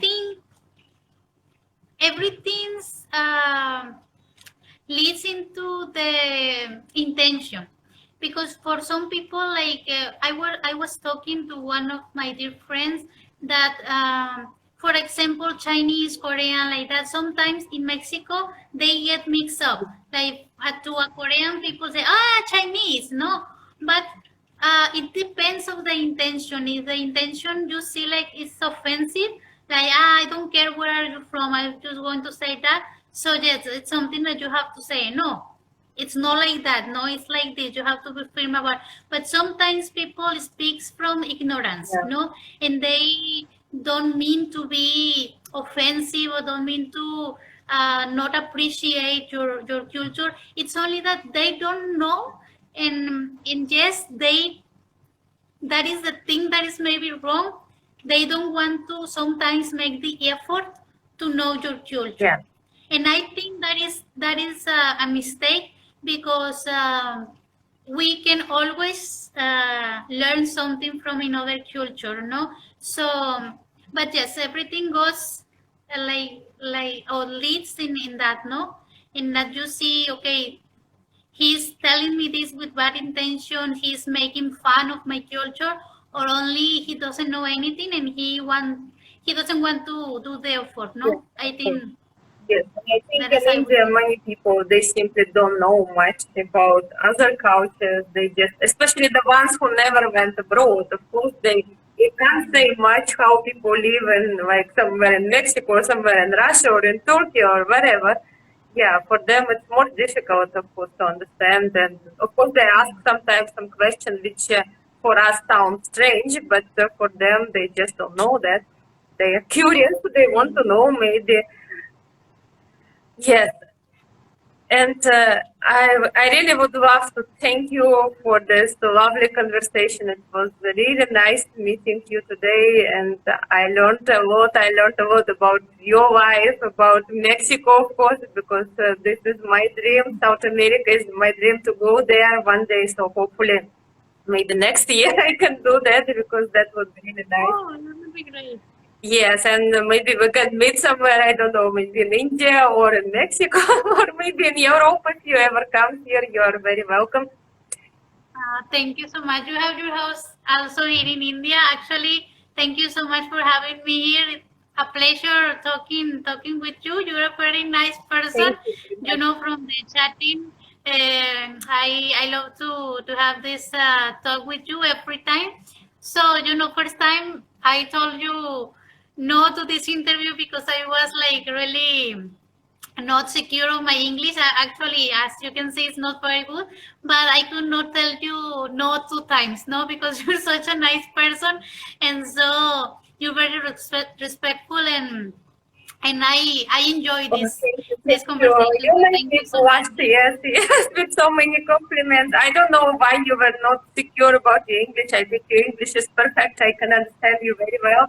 think everything's leads into the intention, because for some people, like I was talking to one of my dear friends that for example, Chinese, Korean, like that, sometimes in Mexico they get mixed up, like to a Korean people say Chinese, no, but it depends of the intention. If the intention you see like it's offensive, like I don't care where are you from, I just want to say that. So yes, it's something that you have to say. No, it's not like that. No, it's like this. You have to be firm about. But sometimes people speaks from ignorance,
yeah,
no, and they don't mean to be offensive or don't mean to not appreciate your culture. It's only that they don't know, and yes, they that is the thing that is maybe wrong. They don't want to sometimes make the effort to know your culture,
yeah,
and I think that is a mistake, because we can always learn something from another culture, no. So but yes, everything goes like or leads in that, no, in that you see, okay, he's telling me this with bad intention, he's making fun of my culture, or only he doesn't know anything and he doesn't want to do the effort,
yes,
no. I
of course.
think
Yes, and I think
that
in
is I would
India,
say.
many people they simply don't know much about other cultures. They just, especially the ones who never went abroad. Of course, they can't say much how people live in like somewhere in Mexico, or somewhere in Russia, or in Turkey, or wherever. Yeah, for them it's more difficult, of course, to understand. And of course, they ask sometimes some questions which for us sound strange, but for them they just don't know that. They are curious. They want to know maybe. Yes, and I really would love to thank you for this lovely conversation. It was really nice meeting you today, and I learned a lot. I learned a lot about your life, about Mexico, of course, because this is my dream. South America is my dream to go there one day. So hopefully, maybe next year I can do that because that would be really nice.
Oh, that would be great.
Yes, and maybe we can meet somewhere, I don't know, maybe in India or in Mexico or maybe in Europe. If you ever come here, you are very welcome.
Thank you so much. You have your house also here in India. Actually, thank you so much for having me here. It's a pleasure talking with you. You're a very nice person.
Thank you very
You
much.
know, from the chatting, I love to have this talk with you every time. So first time I told you no to this interview because I was like really not secure of my English. Actually, as you can see, it's not very good. But I could not tell you no 2 times, no, because you're such a nice person, and so you're very respectful, and I enjoy
Oh, thank you,
this
thank you.
conversation.
You
So
make
thank
me
you so
blush,
much.
yes, yes, with so many compliments. I don't know why you were not secure about your English. I think your English is perfect. I can understand you very well.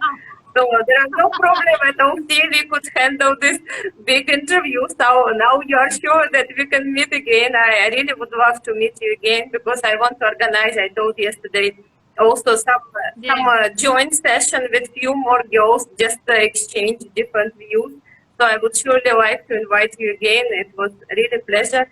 So there are no problem at all. Still, we could handle this big interview. So now you are sure that we can meet again. I really would love to meet you again because I want to organize. I told yesterday also some
Yeah.
joint session with few more girls just to exchange different views. So I would surely like to invite you again. It was really a pleasure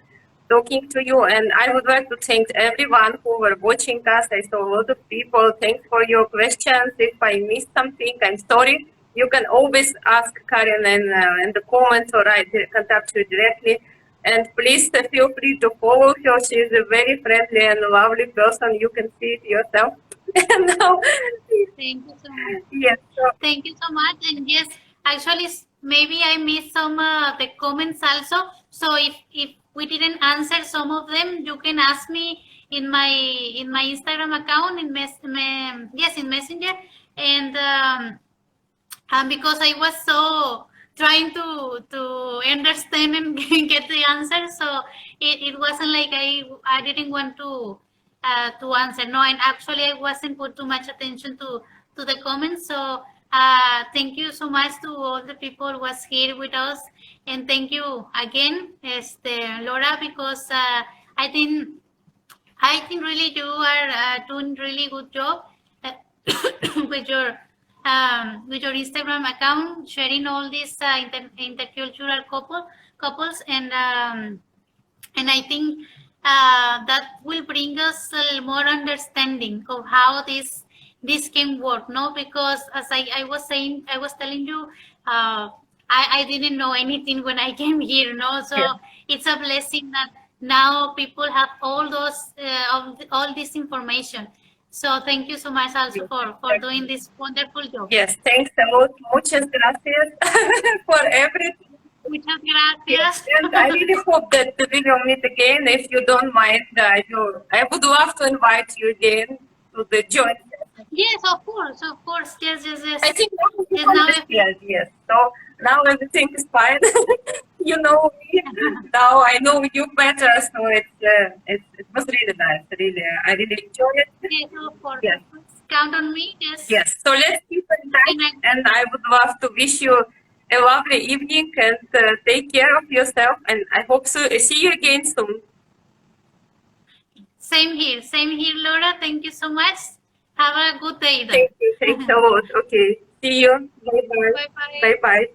talking to you. And I would like to thank everyone who were watching us. I saw a lot of people. Thanks for your questions. If I missed something, I'm sorry. You can always ask Karen in the comments or I contact you directly. And please feel free to follow her. She's a very friendly and lovely person. You can see it yourself. And now,
Thank you so much.
yes, so,
Thank you so much. And yes, actually, maybe I missed some the comments also. So if we didn't answer some of them, you can ask me in my Instagram account yes, in Messenger, and because I was so trying to understand and get the answer, so it wasn't like I didn't want to answer. No, and actually I wasn't put too much attention to the comments. So thank you so much to all the people who was here with us, and thank you again, Laura, because I think I think really you are doing really good job uh, with your Instagram account, sharing all these intercultural couples, and I think that will bring us more understanding of how this can work. No, because as I was saying, I was telling you, I didn't know anything when I came here. No,
yes,
so it's a blessing that now people have all those all this information. So thank you so much also
yes,
for doing
exactly.
this wonderful job.
Yes, thanks a lot. Muchas gracias for everything.
Muchas
Yes,
gracias.
and I really hope that we will meet again. If you don't mind, I would love to invite you again to the joint session.
Yes, of course, of course. Yes, yes,
I
yes.
think now you
Yes, now if
understand. Yes, so now everything is fine. You know me. Now I know you better, so it was really nice. Really, I really enjoyed it.
yes,
Yes,
of course. Count on me. Yes.
yes. So let's keep in touch,
And
and I would love to wish you a lovely evening and take care of yourself. And I hope to see you again soon.
same here, Laura. Thank you so much. Have a good day then.
Thank you. Thanks a lot. Okay. See you. Bye bye.
Bye
Bye
bye.
bye.